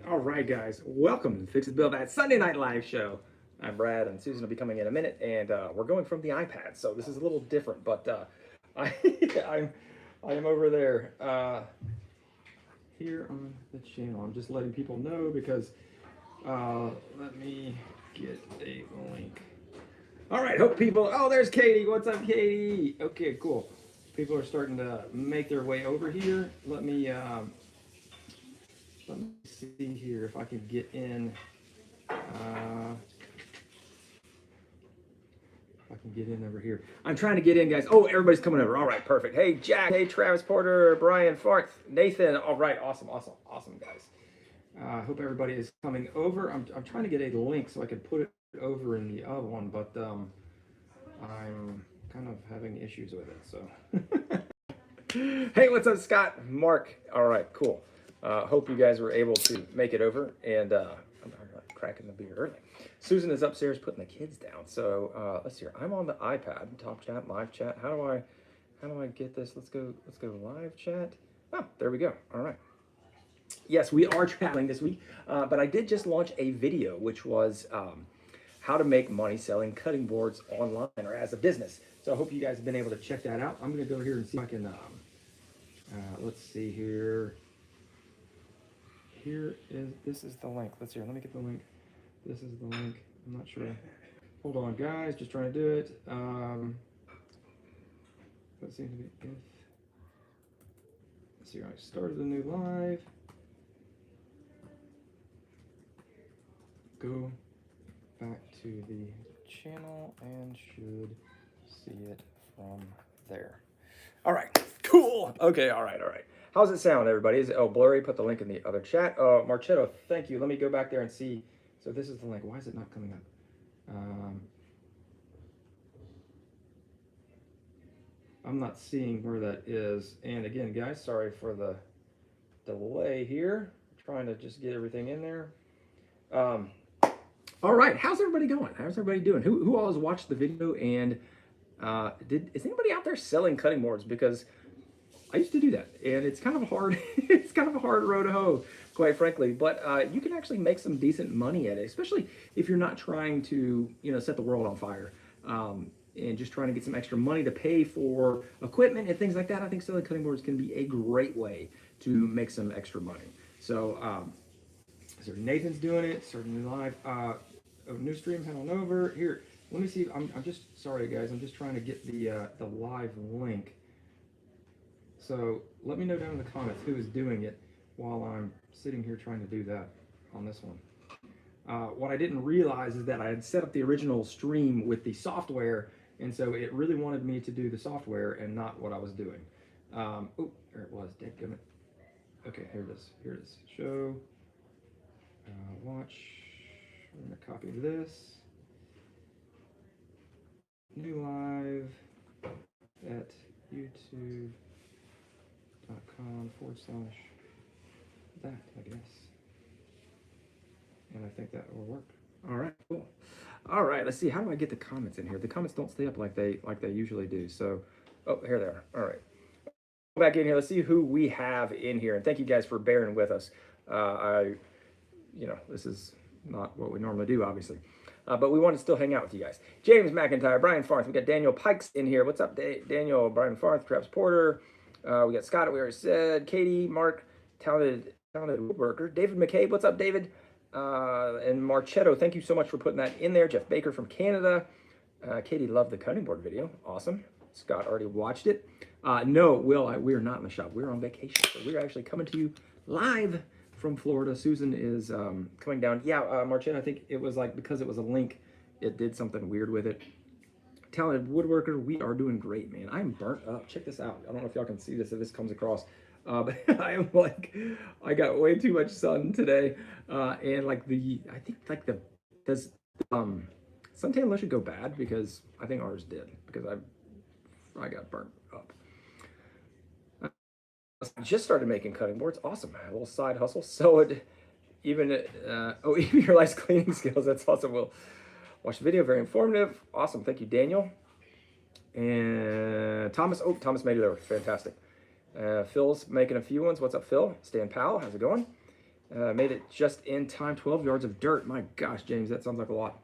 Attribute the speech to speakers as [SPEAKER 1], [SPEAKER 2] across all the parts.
[SPEAKER 1] All right, guys, welcome to Fix It Build That Sunday Night Live show. I'm Brad, and Susan will be coming in a minute, and we're going from the iPad, so this is a little different. But I, I'm, I am over there here on the channel. I'm just letting people know because let me get a link. All right, hope people. Oh, there's Katie. What's up, Katie? Okay, cool. People are starting to make their way over here. Let me see here if I can get in. If I can get in over here. I'm trying to get in, guys. Oh, everybody's coming over. All right, perfect. Hey, Jack. Hey, Travis Porter, Brian Farth, Nathan. All right, awesome, guys. I hope everybody is coming over. I'm trying to get a link so I can put it over in the other one, but I'm kind of having issues with it. So, hey, what's up, Scott? Mark. All right, cool. Hope you guys were able to make it over, and I'm cracking the beer early. Susan is upstairs putting the kids down. So let's see here. I'm on the iPad. Top chat, live chat. How do I get this? Let's go live chat. Oh, there we go. All right. Yes, we are traveling this week, but I did just launch a video, which was how to make money selling cutting boards online or as a business. So I hope you guys have been able to check that out. I'm going to go here and see if I can, let's see here. This is the link. Let's see, let me get the link. This is the link. I'm not sure. Hold on, guys, just trying to do it. Let's see if, let's see, I started a new live. Go back to the channel and should see it from there. All right, cool. Okay, all right. How's it sound, everybody? Is it, oh, blurry? Put the link in the other chat. Marchetto, thank you. Let me go back there and see. So this is the link. Why is it not coming up? I'm not seeing where that is. And again, guys, sorry for the delay here. I'm trying to just get everything in there. All right, how's everybody going? How's everybody doing? Who all has watched the video? And is anybody out there selling cutting boards? Because I used to do that, and it's kind of hard. It's kind of a hard road to hoe, quite frankly. But you can actually make some decent money at it, especially if you're not trying to, set the world on fire, and just trying to get some extra money to pay for equipment and things like that. I think selling cutting boards can be a great way to make some extra money. So, so Nathan's doing it. Starting live. New stream, head on over here. Let me see. I'm just sorry, guys. I'm just trying to get the live link. So let me know down in the comments who is doing it while I'm sitting here trying to do that on this one. What I didn't realize is that I had set up the original stream with the software, and so it really wanted me to do the software and not what I was doing. Oh, there it was. Dadgummit. Okay, here it is. Here it is. Show. Watch. I'm going to copy this. New live at youtube.com/that, I guess. And I think that will work. All right, cool. All right, let's see. How do I get the comments in here? The comments don't stay up like they usually do. So, oh, here they are. All right. Go back in here. Let's see who we have in here. And thank you guys for bearing with us. This is not what we normally do, obviously. But we want to still hang out with you guys. James McIntyre, Brian Farth. We got Daniel Pikes in here. What's up, Daniel? Brian Farth, Travis Porter. We got Scott, we already said. Katie, Mark, talented woodworker. David McCabe, what's up, David? And Marchetto, thank you so much for putting that in there. Jeff Baker from Canada. Katie loved the cutting board video. Awesome. Scott already watched it. No, Will, we're not in the shop. We're on vacation. So we're actually coming to you live from Florida. Susan is coming down. Yeah, Marchetto, I think it was like because it was a link, it did something weird with it. Talented woodworker, we are doing great, man. I'm burnt up. Check this out. I don't know if y'all can see this, if this comes across. But I am like, I got way too much sun today. And like I think like does suntan lotion go bad? Because I think ours did, because I got burnt up. I just started making cutting boards. Awesome. A little side hustle. So even your life's cleaning skills. That's awesome. We'll watch the video. Very informative. Awesome. Thank you, Daniel. And Thomas. Oh, Thomas made it over. Fantastic. Phil's making a few ones. What's up, Phil? Stan Powell. How's it going? Made it just in time, 12 yards of dirt. My gosh, James, that sounds like a lot.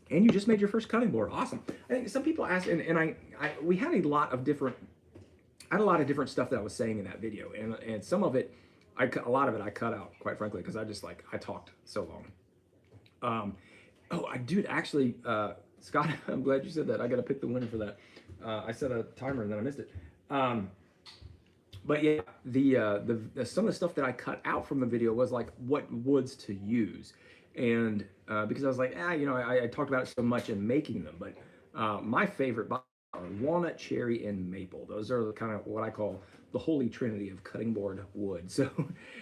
[SPEAKER 1] And you just made your first cutting board. Awesome. I think some people asked, and we had a lot of different, I had a lot of different stuff that I was saying in that video, and some of it, a lot of it I cut out, quite frankly, because I talked so long. Oh, I did actually, Scott, I'm glad you said that. I got to pick the winner for that. I set a timer and then I missed it. But yeah, some of the stuff that I cut out from the video was like what woods to use. And because I was like, I talked about it so much in making them, but my favorite are walnut, cherry, and maple. Those are kind of what I call the holy trinity of cutting board wood. So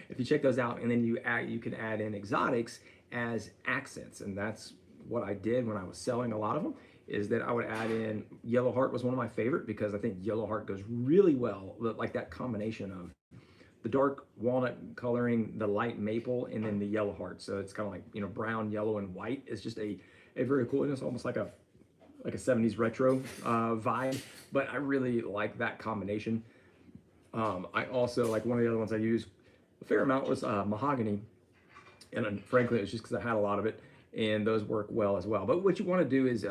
[SPEAKER 1] if you check those out, and then you can add in exotics as accents, and that's what I did when I was selling a lot of them. Is that I would add in yellow heart was one of my favorite because I think yellow heart goes really well, like that combination of the dark walnut coloring, the light maple, and then the yellow heart. So it's kind of like, brown, yellow, and white. It's just a very cool, and it's almost like a 70s retro vibe, but I really like that combination. I also, like, one of the other ones I used a fair amount was mahogany, and frankly, it's just because I had a lot of it, and those work well as well. But what you want to do is,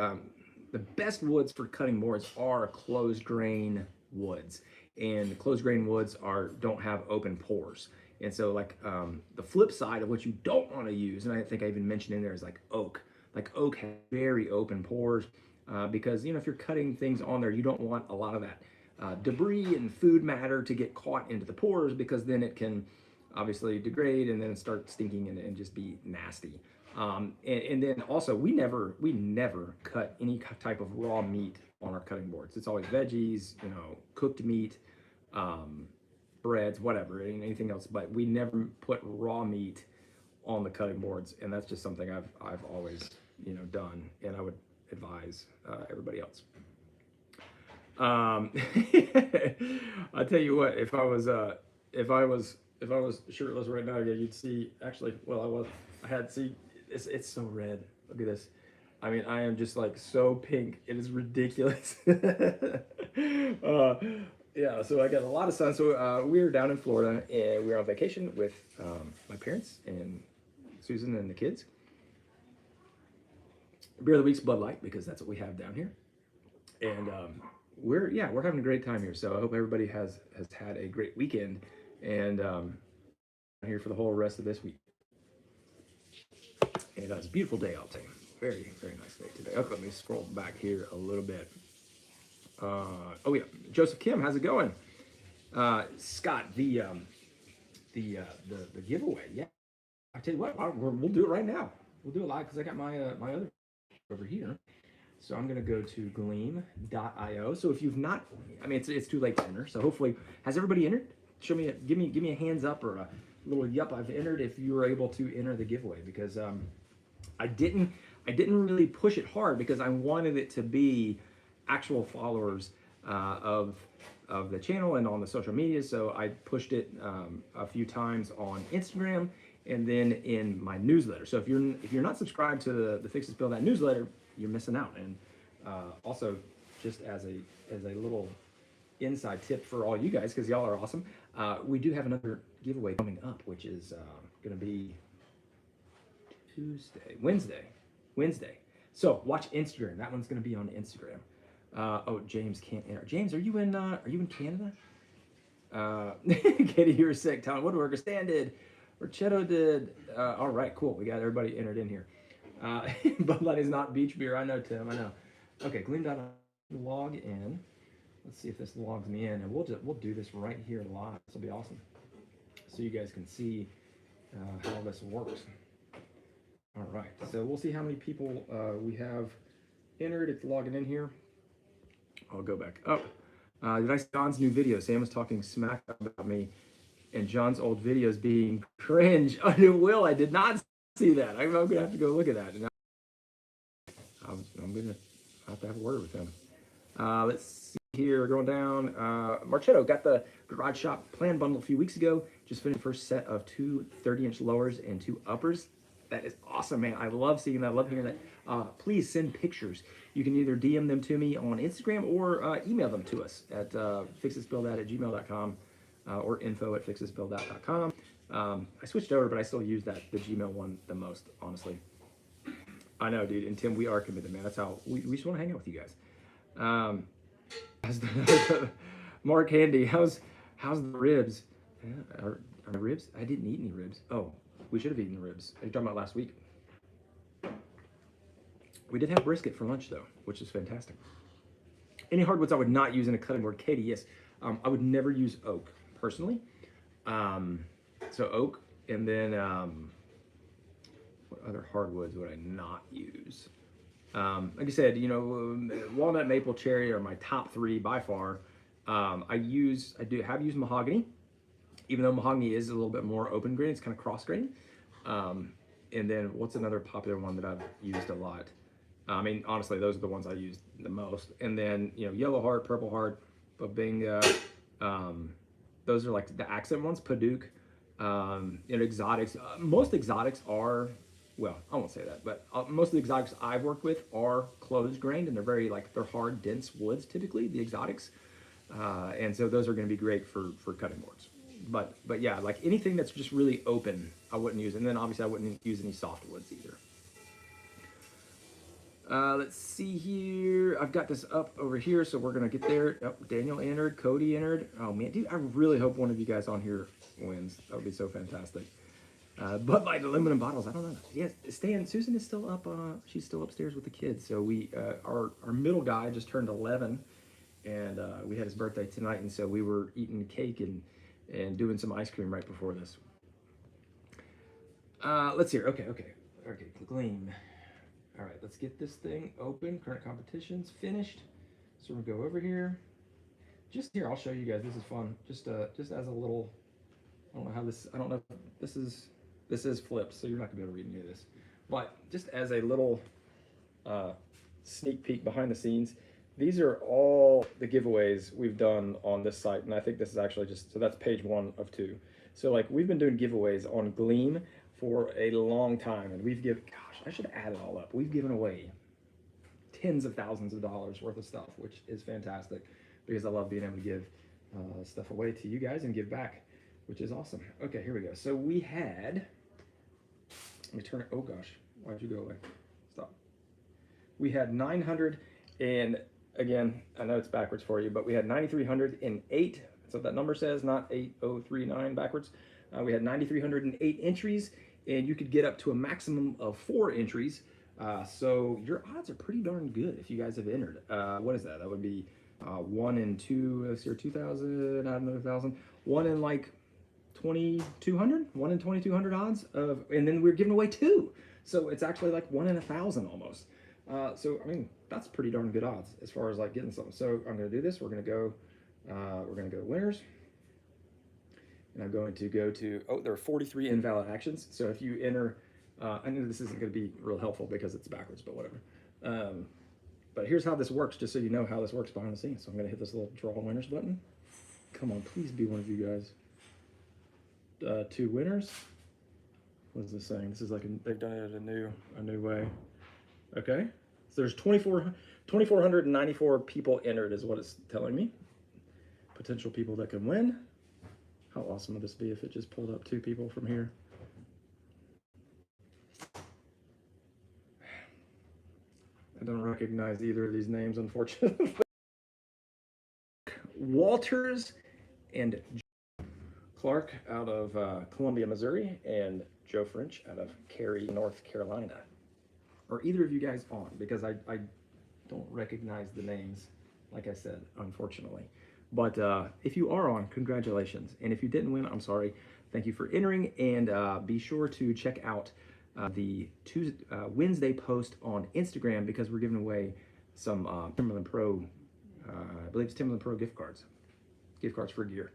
[SPEAKER 1] the best woods for cutting boards are closed grain woods, and closed grain woods don't have open pores. And so, like, the flip side of what you don't want to use, and I think I even mentioned in there, is like oak. Like, oak has very open pores because, if you're cutting things on there, you don't want a lot of that debris and food matter to get caught into the pores, because then it can obviously degrade and then start stinking and just be nasty. And then also, we never cut any type of raw meat on our cutting boards. It's always veggies, cooked meat, breads, whatever, anything else. But we never put raw meat on the cutting boards, and that's just something I've always done, and I would advise everybody else. I tell you what, if I was shirtless right now, you'd see. Actually, well, I had see. It's so red. Look at this. I mean, I am just like so pink. It is ridiculous. Yeah, so I got a lot of sun. So we're down in Florida, and we're on vacation with my parents and Susan and the kids. Beer of the week's Bud Light, because that's what we have down here. And we're having a great time here. So I hope everybody has had a great weekend, and I'm here for the whole rest of this week. And it's a beautiful day out there. Very, very nice day today. Okay, let me scroll back here a little bit. Oh yeah, Joseph Kim, how's it going? Scott, the giveaway. Yeah, I tell you what, we'll do it right now. We'll do it live because I got my other over here. So I'm gonna go to gleam.io. So if you've not, I mean, it's too late to enter. So hopefully, has everybody entered? Show me, give me a hands up or a little yup, I've entered, if you were able to enter the giveaway, because I didn't really push it hard because I wanted it to be actual followers of the channel and on the social media. So I pushed it a few times on Instagram and then in my newsletter. So if you're not subscribed to the Fix This Build That newsletter, you're missing out. And also, just as a little inside tip for all you guys, because y'all are awesome, we do have another giveaway coming up, which is going to be Wednesday. So watch Instagram. That one's going to be on Instagram. Oh, James can't enter. James, are you in Canada? Katie, you were sick. Talent Woodworker, Stan did. Orchetto did. All right, cool. We got everybody entered in here. Bud Light is not beach beer. I know, Tim. I know. Okay, Gleam.io, log in. Let's see if this logs me in, and we'll do this right here live. This will be awesome, so you guys can see how this works. All right, so we'll see how many people we have entered. It's logging in here. I'll go back up. Did I see John's new video? Sam was talking smack about me and John's old videos being cringe. Oh, Will, I did not see that. I'm gonna have to go look at that. And I'm gonna have to have a word with him. Let's see here, going down. Marchetto got the Garage Shop plan bundle a few weeks ago. Just finished the first set of 2 30-inch lowers and 2 uppers. That is awesome, man. I love seeing that. I love hearing that. Please send pictures. You can either DM them to me on Instagram or email them to us at fixthisbuildat@gmail.com. or info@fixthisbuildout.com. I switched over, but I still use the Gmail one the most, honestly. I know, dude. And Tim, we are committed, man. That's how we just want to hang out with you guys. Mark Handy, how's the ribs? Yeah, are the ribs? I didn't eat any ribs. Oh, we should have eaten ribs. Are you talking about last week? We did have brisket for lunch though, which is fantastic. Any hardwoods I would not use in a cutting board? Katie, yes. I would never use oak personally. So oak, and then what other hardwoods would I not use? Like I said, you know, walnut, maple, cherry are my top three by far. I have used mahogany, even though mahogany is a little bit more open grain. It's kind of cross grain. And then what's another popular one that I've used a lot? I mean, honestly, those are the ones I use the most. And then, you know, yellow heart, purple heart, babinga. Those are like the accent ones, Paduke. And exotics. Most exotics are, well, I won't say that, but most of the exotics I've worked with are closed grained, and they're hard, dense woods typically, the exotics. And so those are going to be great for cutting boards. But yeah, like anything that's just really open, I wouldn't use. And then obviously I wouldn't use any softwoods either. Let's see here. I've got this up over here, so we're gonna get there. Oh, Daniel entered, Cody entered. Oh man, dude, I really hope one of you guys on here wins. That would be so fantastic. Bud Light aluminum bottles. I don't know. Yeah, Stan, Susan is still up. She's still upstairs with the kids. So we, our middle guy just turned 11, and we had his birthday tonight, and so we were eating cake and doing some ice cream right before this. Let's see here. Okay, Gleam. All right, let's get this thing open. Current competition's finished. So we'll go over here. Just here, I'll show you guys. This is fun. Just as a little, I don't know if this is flipped, so you're not gonna be able to read any of this. But just as a little sneak peek behind the scenes, these are all the giveaways we've done on this site. And I think this is actually so that's page 1 of 2. So like we've been doing giveaways on Gleam for a long time, and I should add it all up. We've given away tens of thousands of dollars worth of stuff, which is fantastic because I love being able to give stuff away to you guys and give back, which is awesome. Okay, here we go. So we had, let me turn it, oh gosh, why'd you go away? Stop. We had 900, and again, I know it's backwards for you, but we had 9,308. That's what that number says, not 8039 backwards. We had 9,308 entries, and you could get up to a maximum of 4 entries. So your odds are pretty darn good if you guys have entered. What is that? That would be 1 in 2, let's see, 2,000, add another 1,000. 1 in like 2,200, 1 in 2,200 odds of, and then we're giving away 2. So it's actually like 1 in 1,000 almost. So, I mean, that's pretty darn good odds as far as like getting something. So I'm going to do this. We're going to go winners. And I'm going to go to, there are 43 invalid actions. So if you enter, I know this isn't going to be real helpful because it's backwards, but whatever. But here's how this works, just so you know how this works behind the scenes. So I'm going to hit this little draw winners button. Come on, please be one of you guys. 2 winners. What is this saying? This is like, they've done it a new way. Okay. So there's 2,494 people entered is what it's telling me. Potential people that can win. How awesome would this be if it just pulled up 2 people from here? I don't recognize either of these names, unfortunately. Walters and Clark out of Columbia, Missouri, and Joe French out of Cary, North Carolina. Are either of you guys on? Because I don't recognize the names, like I said, unfortunately. But if you are on, congratulations. And if you didn't win, I'm sorry. Thank you for entering. And be sure to check out the Wednesday post on Instagram, because we're giving away some Timberland Pro, I believe it's Timberland Pro gift cards for gear.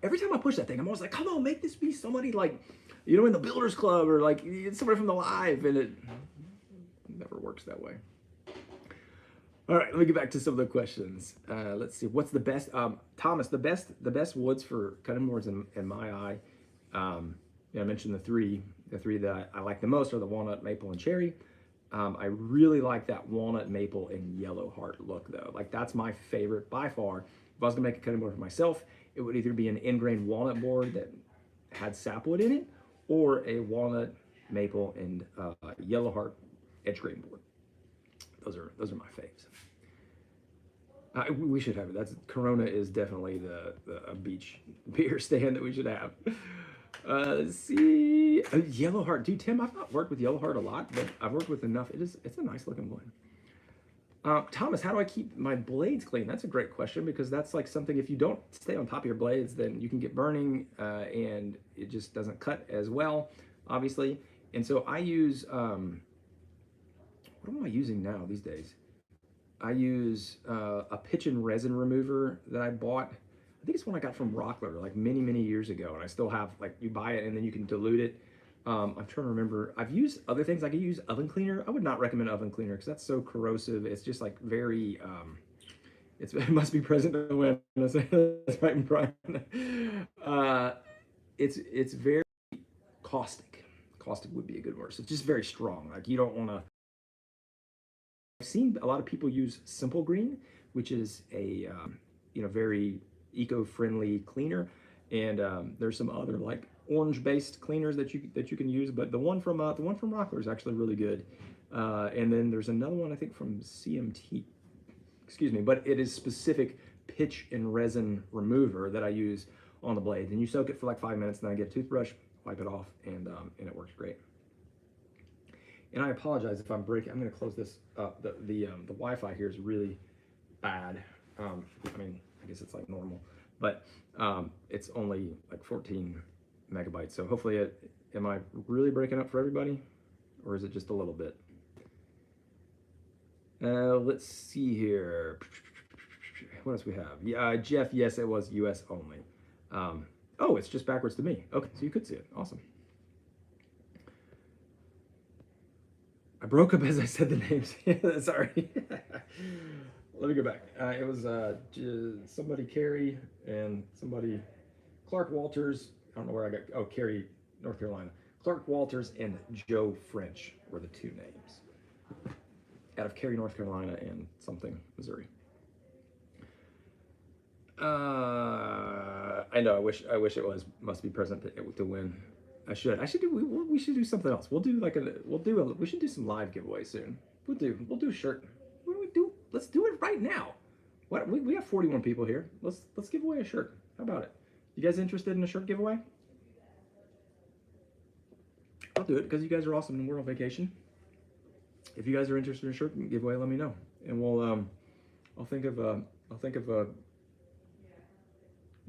[SPEAKER 1] Every time I push that thing, I'm always like, come on, make this be somebody like, you know, in the Builders Club, or like somebody from the live, and it never works that way. All right, let me get back to some of the questions. Let's see, what's the best, Thomas, the best woods for cutting boards in my eye. I mentioned the three that I like the most are the walnut, maple, and cherry. I really like that walnut, maple, and yellow heart look though. Like that's my favorite by far. If I was gonna make a cutting board for myself, it would either be an ingrained walnut board that had sapwood in it, or a walnut, maple, and yellow heart edge grain board. Those are my faves. We should have it. That's Corona is definitely a beach beer stand that we should have. Let's see, Yellow Heart, dude. Tim, I've not worked with Yellow Heart a lot, but I've worked with enough. It's a nice looking blade. Thomas, how do I keep my blades clean? That's a great question, because that's like something, if you don't stay on top of your blades, then you can get burning and it just doesn't cut as well, obviously. And so I use, what am I using now these days? I use a pitch and resin remover that I bought. I think it's one I got from Rockler like many years ago, and I still have, like, you buy it and then you can dilute it. I'm trying to remember. I've used other things. I could use oven cleaner. I would not recommend oven cleaner because that's so corrosive. It's just like very, it must be present in the wind. That's right in Brian. It's very caustic. Caustic would be a good word. So it's just very strong. Like, you don't want to. I've seen a lot of people use Simple Green, which is a very eco-friendly cleaner, and there's some other like orange-based cleaners that you can use, but the one from Rockler is actually really good. And then there's another one I think from CMT, excuse me, but it is specific pitch and resin remover that I use on the blades, and you soak it for like 5 minutes, and then I get a toothbrush, wipe it off, and it works great. And I apologize if I'm breaking. I'm going to close this up. The Wi-Fi here is really bad. I mean, I guess it's like normal, but it's only like 14 megabytes. So hopefully, am I really breaking up for everybody, or is it just a little bit? Let's see here. What else we have? Yeah, Jeff. Yes, it was U.S. only. Oh, it's just backwards to me. Okay, so you could see it. Awesome. I broke up as I said the names. Sorry. Let me go back. It was somebody Carrie and somebody Clark Walters. I don't know where I got. Oh, Carrie, North Carolina. Clark Walters and Joe French were the two names. Out of Cary, North Carolina, and something, Missouri. I know. I wish it was. Must be present to win. I should do. We should do something else. We should do some live giveaways soon. We'll do a shirt. What do we do? Let's do it right now. What we have 41 people here. Let's give away a shirt. How about it? You guys interested in a shirt giveaway? I'll do it because you guys are awesome and we're on vacation. If you guys are interested in a shirt giveaway, let me know, and we'll I'll think of a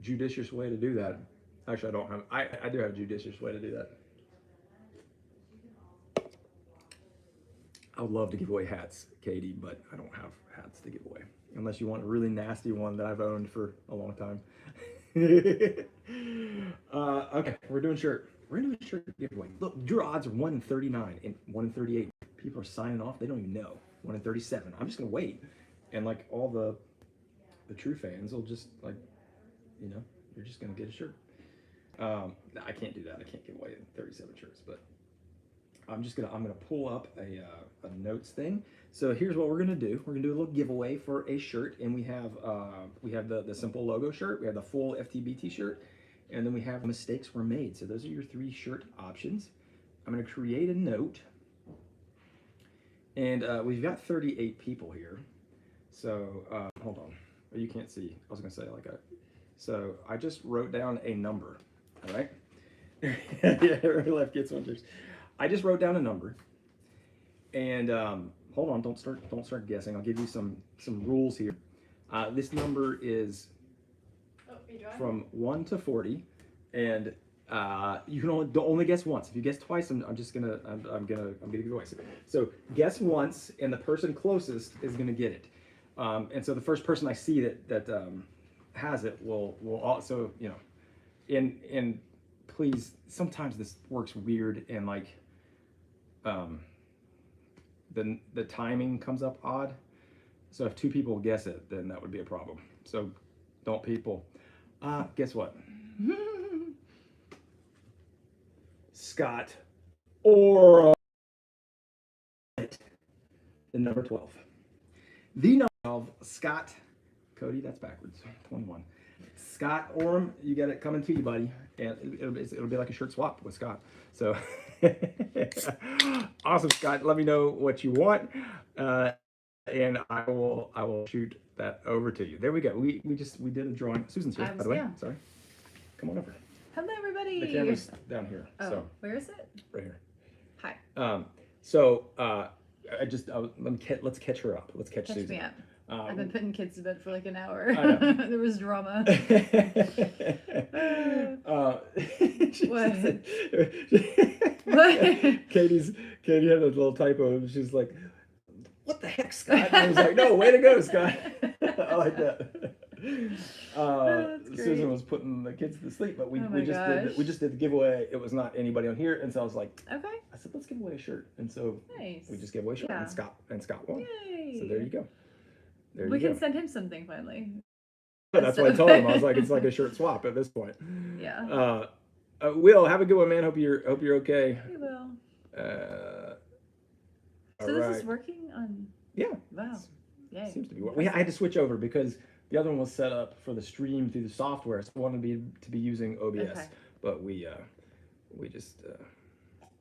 [SPEAKER 1] judicious way to do that. Actually, I don't have. I do have a judicious way to do that. I would love to give away hats, Katie, but I don't have hats to give away. Unless you want a really nasty one that I've owned for a long time. Okay, we're doing shirt. We're gonna do a shirt giveaway. Look, your odds are 1 in 39 and 1 in 38. People are signing off. They don't even know. 1 in 37. I'm just gonna wait, and like all the true fans will just like, you're just gonna get a shirt. I can't do that. I can't give away 37 shirts, but I'm gonna pull up a notes thing. So here's what we're gonna do. We're gonna do a little giveaway for a shirt, and we have the simple logo shirt, we have the full FTBT shirt, and then we have mistakes were made. So those are your 3 shirt options. I'm gonna create a note, and we've got 38 people here. So hold on. You can't see. I was gonna say so I just wrote down a number. All right. Yeah, left gets wonders. I just wrote down a number, and hold on, don't start guessing. I'll give you some rules here. This number is from 1 to 40, and you can only guess once. If you guess twice, I'm gonna give away. So guess once, and the person closest is gonna get it. And so the first person I see that has it will also, and please, sometimes this works weird, and like the timing comes up odd. So if 2 people guess it, then that would be a problem. So don't people. Guess what? Scott or the number 12. The number 12, Scott Cody, that's backwards. 21. Scott Orm, you got it coming to you, buddy. And it'll be like a shirt swap with Scott. So awesome, Scott. Let me know what you want, and I will shoot that over to you. There we go. We did a drawing. Susan's here, by the way. Yeah. Sorry. Come on over.
[SPEAKER 2] Hello, everybody.
[SPEAKER 1] The camera's down here.
[SPEAKER 2] Oh,
[SPEAKER 1] so
[SPEAKER 2] where is it?
[SPEAKER 1] right here.
[SPEAKER 2] Hi.
[SPEAKER 1] Let's catch her up. Let's catch Susan.
[SPEAKER 2] Me up. I've been putting kids to bed for like an hour.
[SPEAKER 1] I know.
[SPEAKER 2] There was drama. What? What?
[SPEAKER 1] Katie had a little typo. She's like, "What the heck, Scott?" And I was like, "No, way to go, Scott." I like that. Susan was putting the kids to sleep, but we just did the giveaway. It was not anybody on here, and so I was like,
[SPEAKER 2] okay.
[SPEAKER 1] I said, let's give away a shirt, and so
[SPEAKER 2] nice.
[SPEAKER 1] We just gave away a shirt, and Scott won.
[SPEAKER 2] Yay.
[SPEAKER 1] So there you go.
[SPEAKER 2] We can send him something finally.
[SPEAKER 1] That's what I told him. I was like, it's like a shirt swap at this point.
[SPEAKER 2] Yeah.
[SPEAKER 1] Will, have a good one, man. Hope you're okay.
[SPEAKER 2] Hey, Will. So
[SPEAKER 1] right.
[SPEAKER 2] This is working on.
[SPEAKER 1] Yeah.
[SPEAKER 2] Wow. Yay.
[SPEAKER 1] Seems to be working. I had to switch over because the other one was set up for the stream through the software, so I wanted to be using OBS,
[SPEAKER 2] okay.
[SPEAKER 1] But we just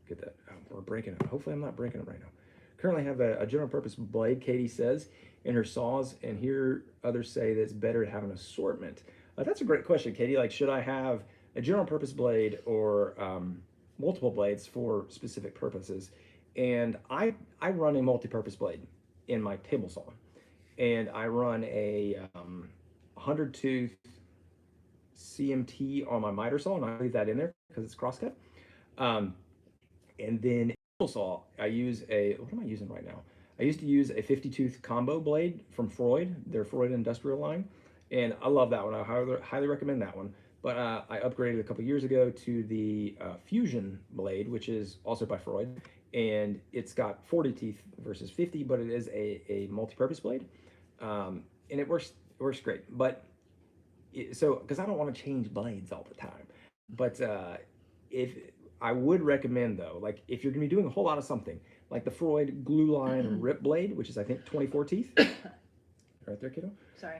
[SPEAKER 1] get that. We're breaking it. Hopefully, I'm not breaking it right now. Currently have a general purpose blade, Katie says, in her saws, and here others say that it's better to have an assortment. That's a great question, Katie. Like, should I have a general purpose blade or multiple blades for specific purposes? And I run a multi-purpose blade in my table saw, and I run a 100 tooth CMT on my miter saw, and I leave that in there because it's crosscut. And then saw, I use what am I using right now? I used to use a 50 tooth combo blade from Freud, their Freud industrial line, and I love that one. I highly recommend that one. But I upgraded a couple years ago to the Fusion blade, which is also by Freud, and it's got 40 teeth versus 50, but it is a multi-purpose blade, and it works great. But because I don't want to change blades all the time, but if I would recommend, though, like if you're going to be doing a whole lot of something, like the Freud glue line rip blade, which is I think 24 teeth. Right there, kiddo.
[SPEAKER 2] Sorry.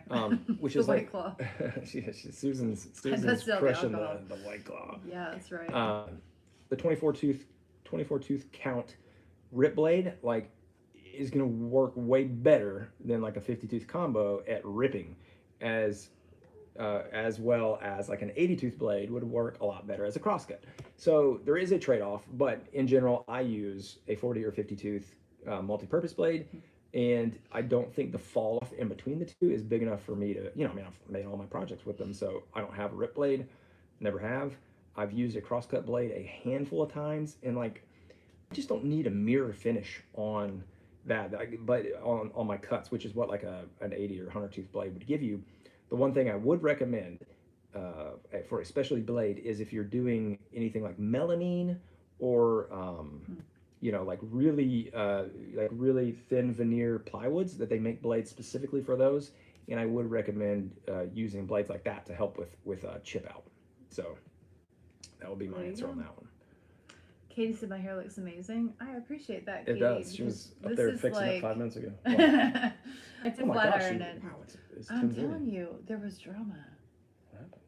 [SPEAKER 1] Which
[SPEAKER 2] the
[SPEAKER 1] is
[SPEAKER 2] White
[SPEAKER 1] like
[SPEAKER 2] Claw.
[SPEAKER 1] Susan's crushing the White Claw.
[SPEAKER 2] Yeah, that's right.
[SPEAKER 1] The 24 tooth count rip blade like is going to work way better than like a 50 tooth combo at ripping, as well as like an 80 tooth blade would work a lot better as a crosscut. So there is a trade-off, but in general, I use a 40 or 50 tooth multi-purpose blade, and I don't think the fall off in between the two is big enough for me to, I mean, I've made all my projects with them, so I don't have a rip blade, never have. I've used a crosscut blade a handful of times, and like, I just don't need a mirror finish on that, but on my cuts, which is what like an 80 or 100 tooth blade would give you. The one thing I would recommend for a specialty blade is if you're doing anything like melamine or like really thin veneer plywoods, that they make blades specifically for those. And I would recommend using blades like that to help with chip out. So that would be my answer on that one.
[SPEAKER 2] Katie said my hair looks amazing. I appreciate that, Katie.
[SPEAKER 1] It does. She was up there fixing it 5 minutes ago.
[SPEAKER 2] Wow. I took flat iron it.
[SPEAKER 1] Wow, it's
[SPEAKER 2] I'm telling you, there was drama.
[SPEAKER 1] What happened?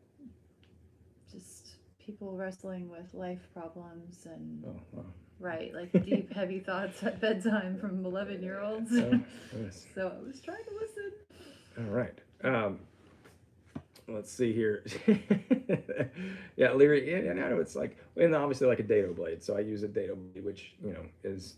[SPEAKER 2] Just people wrestling with life problems and
[SPEAKER 1] right,
[SPEAKER 2] like deep, heavy thoughts at bedtime from 11-year-olds.
[SPEAKER 1] Yes.
[SPEAKER 2] So I was trying to listen.
[SPEAKER 1] All right. Let's see here. Yeah, Leary, and I know it's like, and obviously like a dado blade. So I use a dado blade, which, is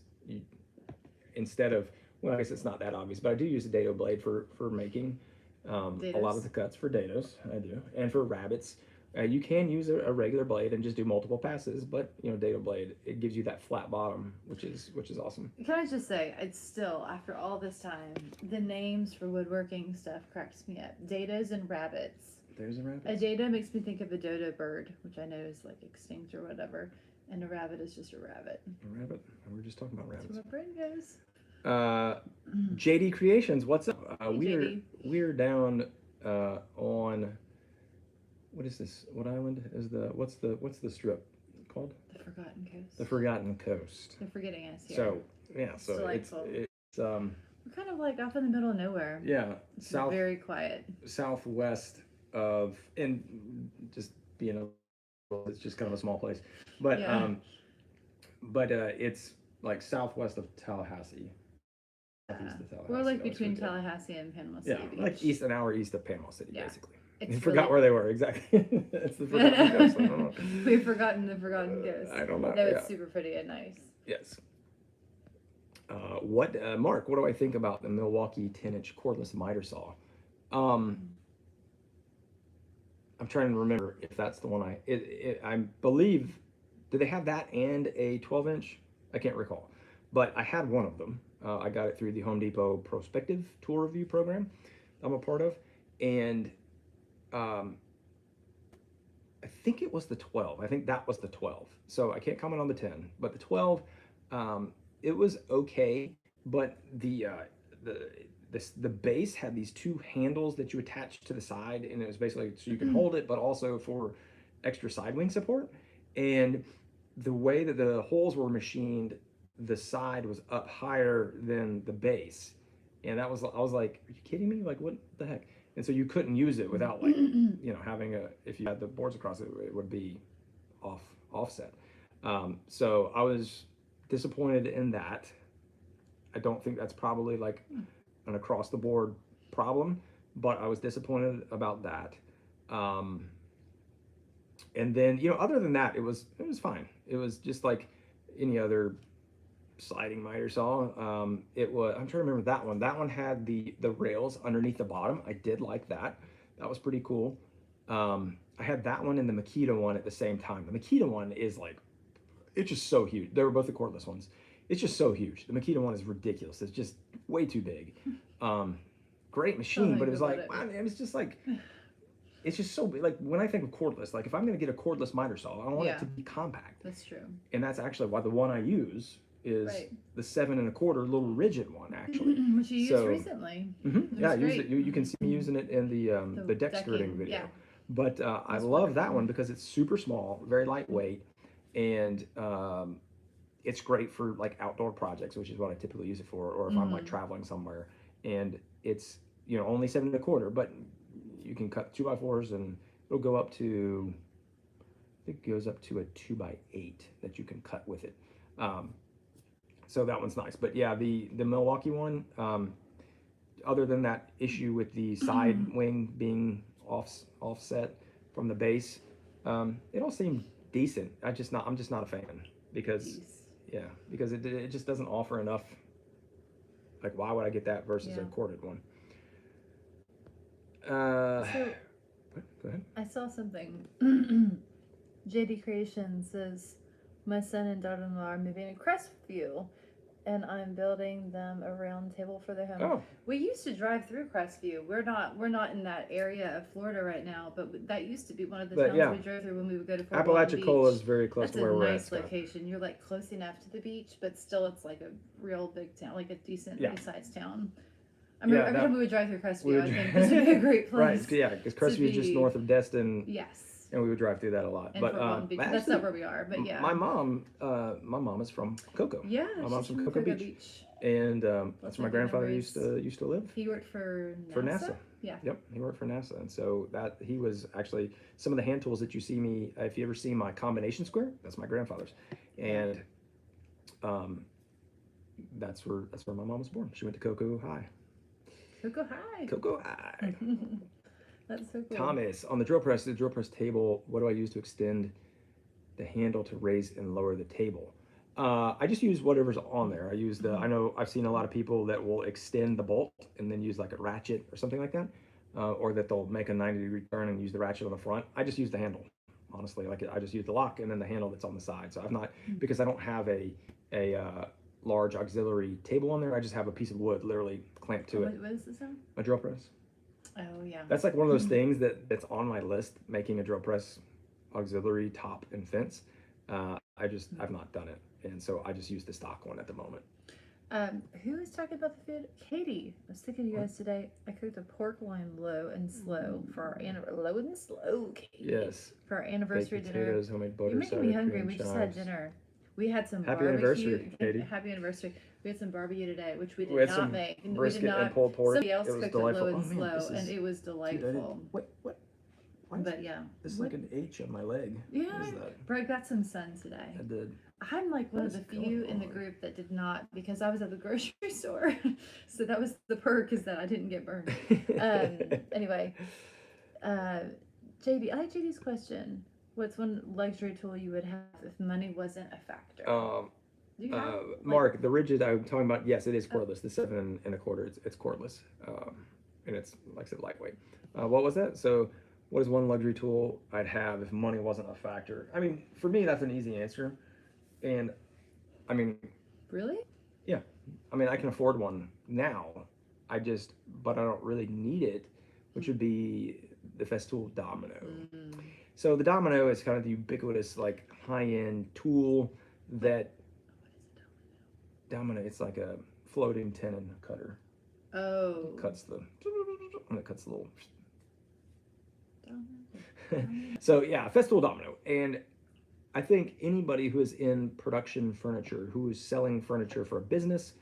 [SPEAKER 1] instead of, well, I guess it's not that obvious, but I do use a dado blade for making a lot of the cuts for dados. I do. And for rabbits, you can use a regular blade and just do multiple passes, but dado blade, it gives you that flat bottom, which is awesome.
[SPEAKER 2] Can I just say, it's still, after all this time, the names for woodworking stuff cracks me up. Dados and rabbits.
[SPEAKER 1] There's a rabbit.
[SPEAKER 2] A dado makes me think of a dodo bird, which I know is like extinct or whatever, and a rabbit is just a rabbit.
[SPEAKER 1] A rabbit? We were just talking about rabbits.
[SPEAKER 2] That's where my brain goes.
[SPEAKER 1] JD Creations, what's up?
[SPEAKER 2] Hey,
[SPEAKER 1] we're down on, what is this? What island is what's the strip called?
[SPEAKER 2] The Forgotten Coast.
[SPEAKER 1] The Forgotten Coast.
[SPEAKER 2] They're forgetting us here.
[SPEAKER 1] So yeah, so
[SPEAKER 2] delightful.
[SPEAKER 1] it's
[SPEAKER 2] We're kind of like off in the middle of nowhere.
[SPEAKER 1] Yeah,
[SPEAKER 2] It's very quiet.
[SPEAKER 1] southwest of, and just being it's just kind of a small place, but
[SPEAKER 2] Yeah.
[SPEAKER 1] it's like southwest of Tallahassee, southeast of
[SPEAKER 2] We're
[SPEAKER 1] Tallahassee.
[SPEAKER 2] like
[SPEAKER 1] I always
[SPEAKER 2] between
[SPEAKER 1] forget.
[SPEAKER 2] Tallahassee and Panama
[SPEAKER 1] Yeah,
[SPEAKER 2] City Beach.
[SPEAKER 1] like an hour east of Panama City,
[SPEAKER 2] Yeah.
[SPEAKER 1] basically.
[SPEAKER 2] It's
[SPEAKER 1] I forgot
[SPEAKER 2] really-
[SPEAKER 1] where they were exactly. It's the forgotten coast. I don't know.
[SPEAKER 2] We've forgotten the forgotten coast.
[SPEAKER 1] I don't know.
[SPEAKER 2] No, it's
[SPEAKER 1] Yeah.
[SPEAKER 2] super pretty and nice.
[SPEAKER 1] Yes. Mark, what do I think about the Milwaukee 10-inch cordless miter saw? I'm trying to remember if that's the one I believe, did they have that and a 12-inch? I can't recall, but I had one of them. I got it through the Home Depot Prospective Tool Review program I'm a part of, and I think it was the 12. I think that was the 12. So I can't comment on the 10, but the 12, it was okay, but the base had these two handles that you attach to the side, and it was basically so you can hold it, but also for extra side wing support. And the way that the holes were machined, the side was up higher than the base, and I was like, are you kidding me? Like, what the heck? And so you couldn't use it without, like, having if you had the boards across it, it would be offset. So I was disappointed in that. I don't think that's probably like an across the board problem, but I was disappointed about that. And then, other than that, it was fine. It was just like any other sliding miter saw. I'm trying to remember that one. That one had the rails underneath the bottom. I did like that. That was pretty cool. I had that one and the Makita one at the same time. The Makita one is like, it's just so huge. They were both the cordless ones. It's just so huge. The Makita one is ridiculous. It's just way too big. Great machine, but it was like, wow, it was just like, it's just so big. Like, when I think of cordless, like if I'm going to get a cordless miter saw, I want it to be compact.
[SPEAKER 2] That's true.
[SPEAKER 1] And that's actually why the one I use is the 7 1/4 little rigid one, actually.
[SPEAKER 2] Which you used recently.
[SPEAKER 1] Yeah, I used it. You can see me using it in the deck skirting video.
[SPEAKER 2] Yeah.
[SPEAKER 1] But I love that one because it's super small, very lightweight, and it's great for like outdoor projects, which is what I typically use it for, or if I'm like traveling somewhere. And it's only 7 1/4, but you can cut 2x4s, and it'll go up to, I think it goes up to a 2x8 that you can cut with it. So that one's nice. But yeah, the Milwaukee one, other than that issue with the side wing being offset from the base, it all seemed decent. I'm just not a fan because it just doesn't offer enough. Like, why would I get that versus a corded one?
[SPEAKER 2] So,
[SPEAKER 1] go ahead.
[SPEAKER 2] I saw something. JD Creation says, my son and daughter-in-law are moving to Crestview, and I'm building them a round table for their home.
[SPEAKER 1] Oh.
[SPEAKER 2] We used to drive through Crestview. We're not in that area of Florida right now, but that used to be one of the towns we drove through when we would go to Fort Walton
[SPEAKER 1] Apalachicola
[SPEAKER 2] Beach.
[SPEAKER 1] is very close to where we're at.
[SPEAKER 2] That's a nice location. You're like close enough to the beach, but still it's like a real big town, like a decent sized town. I remember every time we would drive through Crestview, I think this would be a great place.
[SPEAKER 1] Right, yeah, because Crestview is just north of Destin.
[SPEAKER 2] Yes.
[SPEAKER 1] And we would drive through that a lot.
[SPEAKER 2] And
[SPEAKER 1] but
[SPEAKER 2] Fort Walton Beach. That's not where we are, but yeah.
[SPEAKER 1] My mom is from Cocoa.
[SPEAKER 2] Yeah,
[SPEAKER 1] my mom's from Cocoa Beach. And that's where my grandfather used to live.
[SPEAKER 2] He worked for NASA?
[SPEAKER 1] For NASA.
[SPEAKER 2] Yeah.
[SPEAKER 1] Yep, he worked for NASA. And so he was actually, some of the hand tools that you see me, if you ever see my combination square, that's my grandfather's. And that's where my mom was born. She went to Cocoa High. Cocoa High.
[SPEAKER 2] That's so cool.
[SPEAKER 1] Thomas, on the drill press table, what do I use to extend the handle to raise and lower the table? I just use whatever's on there. I use I know I've seen a lot of people that will extend the bolt and then use like a ratchet or something like that, or that they'll make a 90-degree turn and use the ratchet on the front. I just use the handle, honestly. Like, I just use the lock and then the handle that's on the side. So I've not, because I don't have a large auxiliary table on there. I just have a piece of wood literally clamped to it.
[SPEAKER 2] What is this on?
[SPEAKER 1] A drill press.
[SPEAKER 2] Oh yeah.
[SPEAKER 1] That's like one of those things that's on my list, making a drill press auxiliary top and fence. I've not done it, and so I just use the stock one at the moment.
[SPEAKER 2] Who was talking about the food? Katie. I was thinking of you guys today. I cooked a pork loin low and slow for our low and slow, Katie.
[SPEAKER 1] Yes.
[SPEAKER 2] For our anniversary
[SPEAKER 1] baked
[SPEAKER 2] dinner.
[SPEAKER 1] potatoes, homemade butter.
[SPEAKER 2] You're making me hungry. We just had dinner. We had some
[SPEAKER 1] Happy
[SPEAKER 2] barbecue.
[SPEAKER 1] anniversary, Katie.
[SPEAKER 2] Happy anniversary. We had some barbecue today, which we
[SPEAKER 1] We
[SPEAKER 2] did
[SPEAKER 1] had
[SPEAKER 2] not
[SPEAKER 1] some
[SPEAKER 2] make. And we did
[SPEAKER 1] brisket
[SPEAKER 2] not.
[SPEAKER 1] and pulled pork.
[SPEAKER 2] Somebody else
[SPEAKER 1] It was
[SPEAKER 2] cooked
[SPEAKER 1] delightful.
[SPEAKER 2] it low and
[SPEAKER 1] Oh, man,
[SPEAKER 2] slow,
[SPEAKER 1] this
[SPEAKER 2] and
[SPEAKER 1] is-
[SPEAKER 2] it was
[SPEAKER 1] Dude,
[SPEAKER 2] delightful.
[SPEAKER 1] what? Why is
[SPEAKER 2] But yeah,
[SPEAKER 1] this is
[SPEAKER 2] what-
[SPEAKER 1] like an H on my leg?
[SPEAKER 2] yeah,
[SPEAKER 1] What is that?
[SPEAKER 2] Brad got some sun today.
[SPEAKER 1] I did.
[SPEAKER 2] I'm like one
[SPEAKER 1] What
[SPEAKER 2] of the
[SPEAKER 1] is
[SPEAKER 2] few
[SPEAKER 1] going
[SPEAKER 2] in the
[SPEAKER 1] on?
[SPEAKER 2] group that did not, because I was at the grocery store. So that was the perk, is that I didn't get burned. Anyway, JD, I like JD's question. What's one luxury tool you would have if money wasn't a factor? Do you have,
[SPEAKER 1] Mark, the rigid I'm talking about, yes, it is cordless. The 7 1/4, it's cordless, and it's like I said, lightweight. What was that? So, what is one luxury tool I'd have if money wasn't a factor? I mean, for me, that's an easy answer, and I mean,
[SPEAKER 2] really?
[SPEAKER 1] yeah, I mean, I can afford one now. But I don't really need it, which would be the Festool Domino. So the Domino is kind of the ubiquitous, like high-end tool that. Domino, it's like a floating tenon cutter.
[SPEAKER 2] Oh.
[SPEAKER 1] It cuts the little. So yeah, Festool Domino, and I think anybody who is in production furniture, who is selling furniture for a business,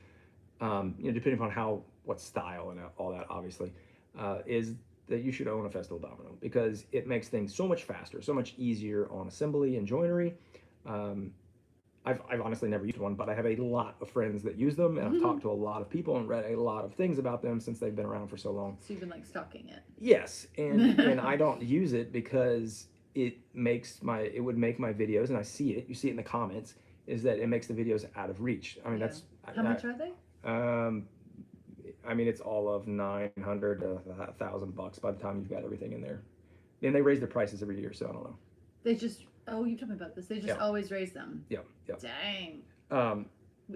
[SPEAKER 1] depending upon what style and all that, obviously, is that you should own a Festool Domino because it makes things so much faster, so much easier on assembly and joinery. I've honestly never used one, but I have a lot of friends that use them, and I've talked to a lot of people and read a lot of things about them since they've been around for so long.
[SPEAKER 2] So you've been like stalking it.
[SPEAKER 1] Yes, and I don't use it because it would make my videos, and I see it. You see it in the comments. Is that it makes the videos out of reach? I mean,
[SPEAKER 2] Yeah. How much are they?
[SPEAKER 1] I mean, it's all of $900 to $1,000 by the time you've got everything in there. And they raise their prices every year, so I don't know.
[SPEAKER 2] They just you told me about this. They just always raise them.
[SPEAKER 1] Yeah.
[SPEAKER 2] Dang.
[SPEAKER 1] And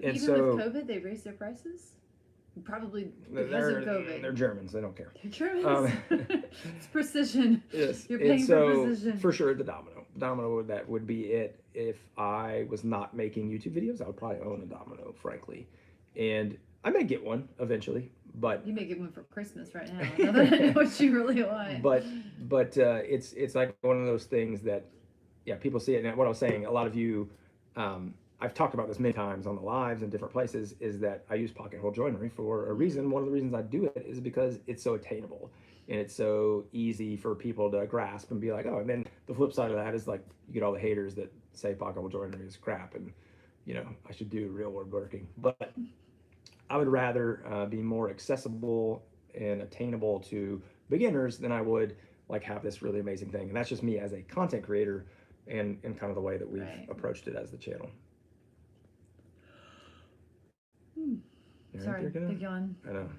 [SPEAKER 2] even
[SPEAKER 1] so,
[SPEAKER 2] with COVID, they raised their prices. Probably because of COVID.
[SPEAKER 1] They're Germans. They don't care.
[SPEAKER 2] They're Germans. It's precision.
[SPEAKER 1] Yes.
[SPEAKER 2] You're paying for precision.
[SPEAKER 1] For sure, the Domino, that would be it. If I was not making YouTube videos, I would probably own a Domino, frankly. And I may get one eventually, but
[SPEAKER 2] you may get one for Christmas right now. Now that I know what you really want.
[SPEAKER 1] But it's like one of those things that, yeah, people see it. And what I was saying, a lot of you, I've talked about this many times on the lives and different places, is that I use pocket hole joinery for a reason. One of the reasons I do it is because it's so attainable and it's so easy for people to grasp and be like, oh. And then the flip side of that is like you get all the haters that say pocket hole joinery is crap and I should do real woodworking. But I would rather be more accessible and attainable to beginners than I would like have this really amazing thing. And that's just me as a content creator and kind of the way that we've approached it as the channel.
[SPEAKER 2] Sorry, big yawn.
[SPEAKER 1] I know.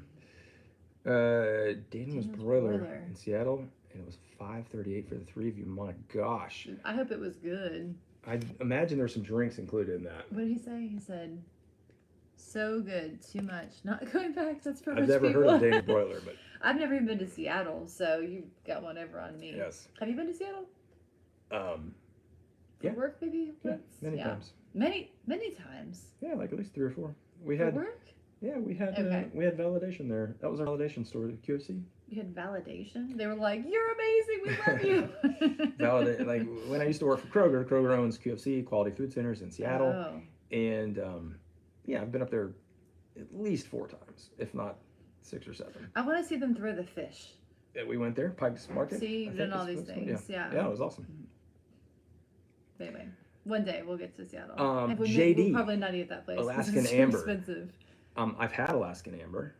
[SPEAKER 1] Daniel's broiler in Seattle, and it was $5.38 for the 3 of you. My gosh.
[SPEAKER 2] I hope it was good.
[SPEAKER 1] I imagine there's some drinks included in that.
[SPEAKER 2] What did he say? He said, so good, too much. Not going back, that's for
[SPEAKER 1] I've
[SPEAKER 2] rich
[SPEAKER 1] never
[SPEAKER 2] people.
[SPEAKER 1] heard of Daniel's broiler, but
[SPEAKER 2] I've never even been to Seattle, so you've got one over on me.
[SPEAKER 1] yes.
[SPEAKER 2] Have you been to Seattle?
[SPEAKER 1] Yeah.
[SPEAKER 2] For work, maybe?
[SPEAKER 1] Yeah, many times.
[SPEAKER 2] Many times.
[SPEAKER 1] Yeah, like at least 3 or 4. We
[SPEAKER 2] For
[SPEAKER 1] had
[SPEAKER 2] work?
[SPEAKER 1] Yeah, we had
[SPEAKER 2] Okay.
[SPEAKER 1] we had validation there. That was our validation store, the QFC.
[SPEAKER 2] You had validation? They were like, you're amazing, we love you.
[SPEAKER 1] Validate, like when I used to work for Kroger. Kroger owns QFC, Quality Food Centers in Seattle,
[SPEAKER 2] Oh.
[SPEAKER 1] and yeah, I've been up there at least 4 times, if not 6 or 7.
[SPEAKER 2] I want to see them throw the fish.
[SPEAKER 1] Yeah, we went there, Pike's Market.
[SPEAKER 2] See, you've
[SPEAKER 1] I
[SPEAKER 2] done
[SPEAKER 1] think
[SPEAKER 2] all
[SPEAKER 1] is
[SPEAKER 2] these
[SPEAKER 1] what's called.
[SPEAKER 2] things. Yeah.
[SPEAKER 1] Yeah, it was awesome.
[SPEAKER 2] Anyway, one day we'll get to Seattle.
[SPEAKER 1] JD,
[SPEAKER 2] We'll probably not eat at that place. 'cause
[SPEAKER 1] Alaskan
[SPEAKER 2] it's too
[SPEAKER 1] Amber.
[SPEAKER 2] expensive.
[SPEAKER 1] I've had Alaskan Amber,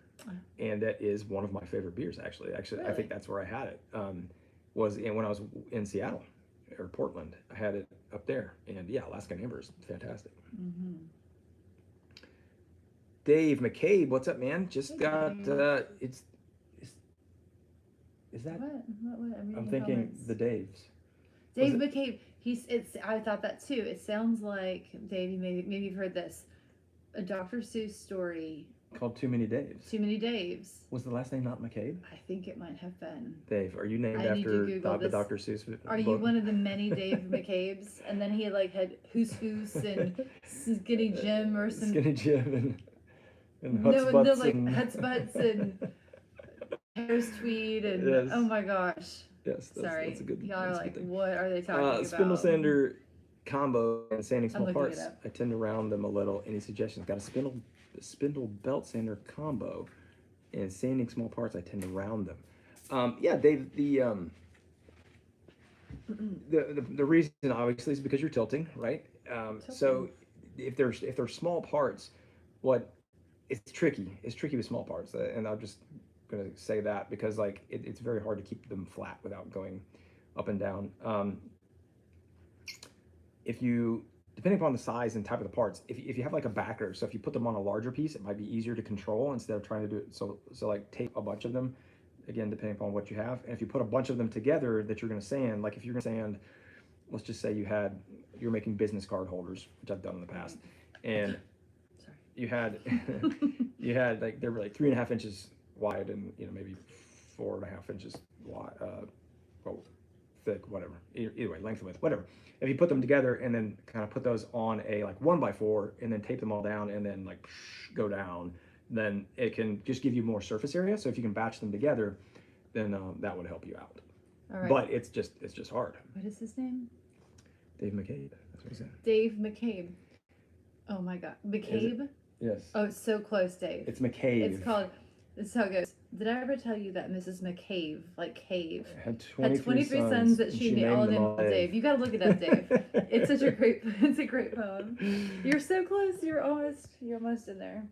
[SPEAKER 1] and that is one of my favorite beers. Actually,
[SPEAKER 2] Really?
[SPEAKER 1] I think that's where I had it. Was when I was in Seattle or Portland. I had it up there, and yeah, Alaskan Amber is fantastic.
[SPEAKER 2] Mm-hmm.
[SPEAKER 1] Dave McCabe, what's up, man? Just got is that?
[SPEAKER 2] What?
[SPEAKER 1] I'm thinking the Daves.
[SPEAKER 2] Dave McCabe. I thought that too. It sounds like Dave. Maybe you've heard this. A Dr. Seuss story
[SPEAKER 1] Called Too Many Daves.
[SPEAKER 2] Too Many Daves.
[SPEAKER 1] Was the last name not McCabe?
[SPEAKER 2] I think it might have been.
[SPEAKER 1] Dave, are you named
[SPEAKER 2] I need to
[SPEAKER 1] after
[SPEAKER 2] Google
[SPEAKER 1] the
[SPEAKER 2] this.
[SPEAKER 1] Dr. Seuss book?
[SPEAKER 2] Are you one of the many Dave McCabes? And then he like had Hoos and Skinny Jim or some.
[SPEAKER 1] Skinny Jim and
[SPEAKER 2] No,
[SPEAKER 1] Hutzbutts
[SPEAKER 2] like
[SPEAKER 1] and
[SPEAKER 2] Hutzbutts and Harris Tweed and
[SPEAKER 1] Yes.
[SPEAKER 2] oh my gosh.
[SPEAKER 1] Yes,
[SPEAKER 2] Sorry,
[SPEAKER 1] that's a good.
[SPEAKER 2] y'all are
[SPEAKER 1] that's a
[SPEAKER 2] like,
[SPEAKER 1] good thing.
[SPEAKER 2] what are they talking about?
[SPEAKER 1] Spindle Sander combo and sanding
[SPEAKER 2] I'm
[SPEAKER 1] small
[SPEAKER 2] looking it
[SPEAKER 1] parts,
[SPEAKER 2] up.
[SPEAKER 1] I tend to round them a little. Any suggestions? Got a spindle belt sander combo, and sanding small parts, I tend to round them. Yeah, Dave. The reason obviously is because you're tilting, right? So if they're small parts, what it's tricky. It's tricky with small parts, and I'm just gonna say that because like it's very hard to keep them flat without going up and down. If you depending upon the size and type of the parts, if you have like a backer, so if you put them on a larger piece, it might be easier to control instead of trying to do it. So like tape a bunch of them, again depending upon what you have. And if you put a bunch of them together that you're going to sand, like if you're going to sand, let's just say you're making business card holders, which I've done in the past, and
[SPEAKER 2] Sorry.
[SPEAKER 1] you had you had like they were like 3.5 inches wide and maybe 4.5 inches wide, well, thick, whatever. Either way, length and width, whatever. If you put them together and then kind of put those on a like 1x4 and then tape them all down and then like go down, then it can just give you more surface area. So if you can batch them together, then that would help you out.
[SPEAKER 2] All right.
[SPEAKER 1] But it's just hard.
[SPEAKER 2] What is his name?
[SPEAKER 1] Dave McCabe. That's what he said.
[SPEAKER 2] Dave McCabe. Oh my God, McCabe.
[SPEAKER 1] Yes.
[SPEAKER 2] Oh, it's so close, Dave.
[SPEAKER 1] It's McCabe.
[SPEAKER 2] It's called. This is how it goes. Did I ever tell you that Mrs. McCabe, like cave,
[SPEAKER 1] had
[SPEAKER 2] had 23 sons that she named all named Dave? You gotta look it up, Dave. It's such a great poem. You're so close. You're almost in there.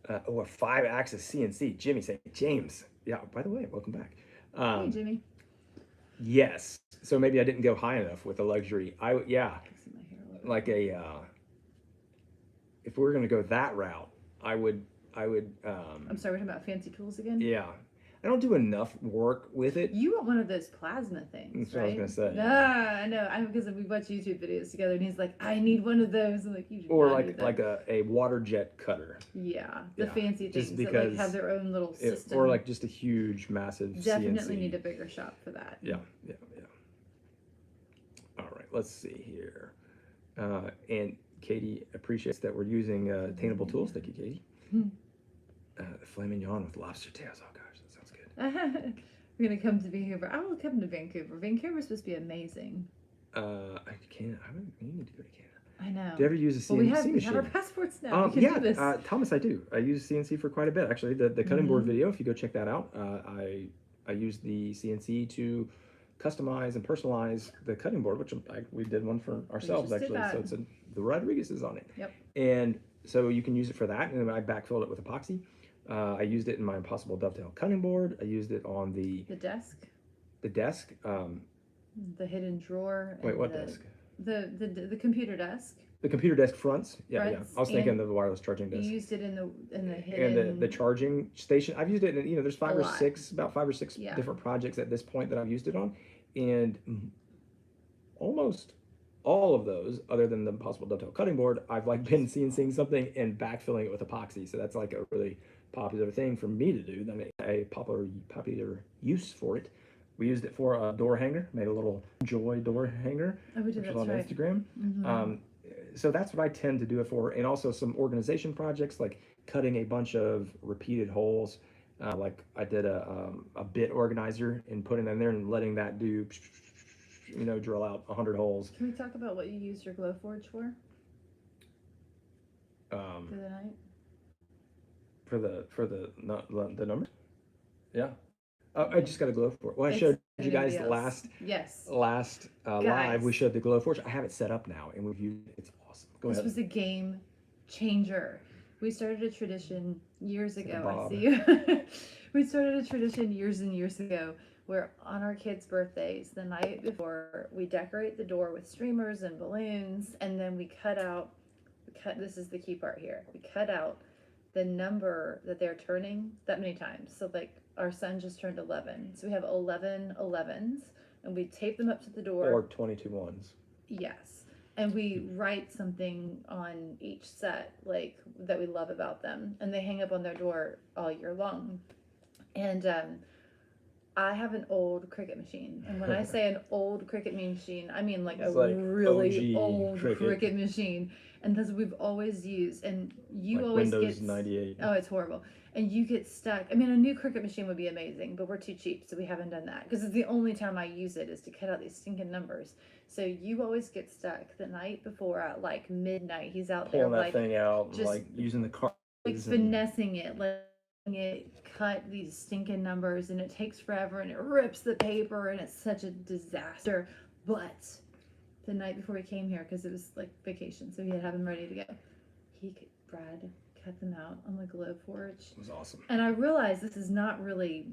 [SPEAKER 1] A 5-axis CNC. Jimmy saying James. Yeah. By the way, welcome back.
[SPEAKER 2] Hey, Jimmy.
[SPEAKER 1] Yes. So maybe I didn't go high enough with the luxury. Like if we were gonna go that route, I would.
[SPEAKER 2] I'm sorry, we're talking about fancy tools again?
[SPEAKER 1] Yeah. I don't do enough work with it.
[SPEAKER 2] You want one of those plasma things,
[SPEAKER 1] That's
[SPEAKER 2] right?
[SPEAKER 1] what I was gonna say.
[SPEAKER 2] I know. Because we watch YouTube videos together, and he's like, "I need one of those." I'm like, "You do
[SPEAKER 1] or
[SPEAKER 2] not need that."
[SPEAKER 1] like a water jet cutter.
[SPEAKER 2] Yeah, the
[SPEAKER 1] Yeah,
[SPEAKER 2] fancy
[SPEAKER 1] just
[SPEAKER 2] things that
[SPEAKER 1] because
[SPEAKER 2] like have their own little system.
[SPEAKER 1] Or like just a huge, massive
[SPEAKER 2] Definitely
[SPEAKER 1] CNC.
[SPEAKER 2] need a bigger shop for that.
[SPEAKER 1] Yeah. All right, let's see here. And Katie appreciates that we're using attainable tools. Thank you, Katie. Filet mignon with lobster tails. Oh gosh, that sounds good.
[SPEAKER 2] We're gonna come to Vancouver. I will come to Vancouver. Vancouver's supposed to be amazing.
[SPEAKER 1] I haven't needed to go to Canada.
[SPEAKER 2] I know.
[SPEAKER 1] Do you ever use a CNC
[SPEAKER 2] we
[SPEAKER 1] machine?
[SPEAKER 2] have our passports now. We can
[SPEAKER 1] Yeah,
[SPEAKER 2] do this.
[SPEAKER 1] Thomas, I do. I use CNC for quite a bit actually. The cutting board video, if you go check that out, I use the CNC to customize and personalize the cutting board, which we did one for ourselves
[SPEAKER 2] just did
[SPEAKER 1] actually.
[SPEAKER 2] that.
[SPEAKER 1] So the Rodriguez is on it.
[SPEAKER 2] Yep.
[SPEAKER 1] And so you can use it for that, and then I backfilled it with epoxy. I used it in my Impossible Dovetail cutting board. I used it on the
[SPEAKER 2] desk.
[SPEAKER 1] The desk.
[SPEAKER 2] The hidden drawer.
[SPEAKER 1] Wait, what desk?
[SPEAKER 2] The computer desk.
[SPEAKER 1] The computer desk fronts. Yeah. I was thinking
[SPEAKER 2] and
[SPEAKER 1] of the wireless charging desk.
[SPEAKER 2] You used it in the hidden.
[SPEAKER 1] And the charging station. I've used it in, there's about 5 or 6
[SPEAKER 2] Yeah.
[SPEAKER 1] different projects at this point that I've used it on. And almost all of those, other than the Impossible Dovetail cutting board, I've like been CNCing something and backfilling it with epoxy. So that's like a really popular thing for me to do. Then a popular use for it. We used it for a door hanger, made a little Joy door hanger,
[SPEAKER 2] which
[SPEAKER 1] was on
[SPEAKER 2] right.
[SPEAKER 1] Instagram. So that's what I tend to do it for. And also some organization projects like cutting a bunch of repeated holes. Like I did a bit organizer and putting it in there and letting that do, drill out 100 holes.
[SPEAKER 2] Can we talk about what you used your Glowforge for? The other night?
[SPEAKER 1] For the numbers? Yeah. I just got a Glowforge. Well, I showed you guys the last live. We showed the Glowforge. I have it set up now, and we've used it. It's awesome. Go ahead.
[SPEAKER 2] This was a game changer. We started a tradition years ago.
[SPEAKER 1] Bob.
[SPEAKER 2] I see you. We started a tradition years and years ago where on our kids' birthdays, the night before, we decorate the door with streamers and balloons, and then we cut. This is the key part here. We cut out the number that they're turning that many times. So like our son just turned 11. So we have 11 11s, and we tape them up to the door.
[SPEAKER 1] Or 22 ones.
[SPEAKER 2] Yes. And we write something on each set, like that we love about them, and they hang up on their door all year long. And I have an old Cricut machine, and when I say an old Cricut machine, I mean like really old Cricut machine. And that's what we've always used. And you
[SPEAKER 1] like
[SPEAKER 2] always
[SPEAKER 1] Windows
[SPEAKER 2] get
[SPEAKER 1] 98.
[SPEAKER 2] Oh, it's horrible. And you get stuck. I mean, a new Cricut machine would be amazing, but we're too cheap, so we haven't done that because it's the only time I use it is to cut out these stinking numbers. So you always get stuck the night before at like midnight. He's out
[SPEAKER 1] Pulling
[SPEAKER 2] there
[SPEAKER 1] that
[SPEAKER 2] like
[SPEAKER 1] thing out and
[SPEAKER 2] just
[SPEAKER 1] like using the car.
[SPEAKER 2] like finessing it, letting it cut these stinking numbers, and it takes forever, and it rips the paper, and it's such a disaster. But the night before he came here, because it was like vacation, so he had to have them ready to go. Brad cut them out on the glow forge.
[SPEAKER 1] It was awesome.
[SPEAKER 2] And I realized this is not really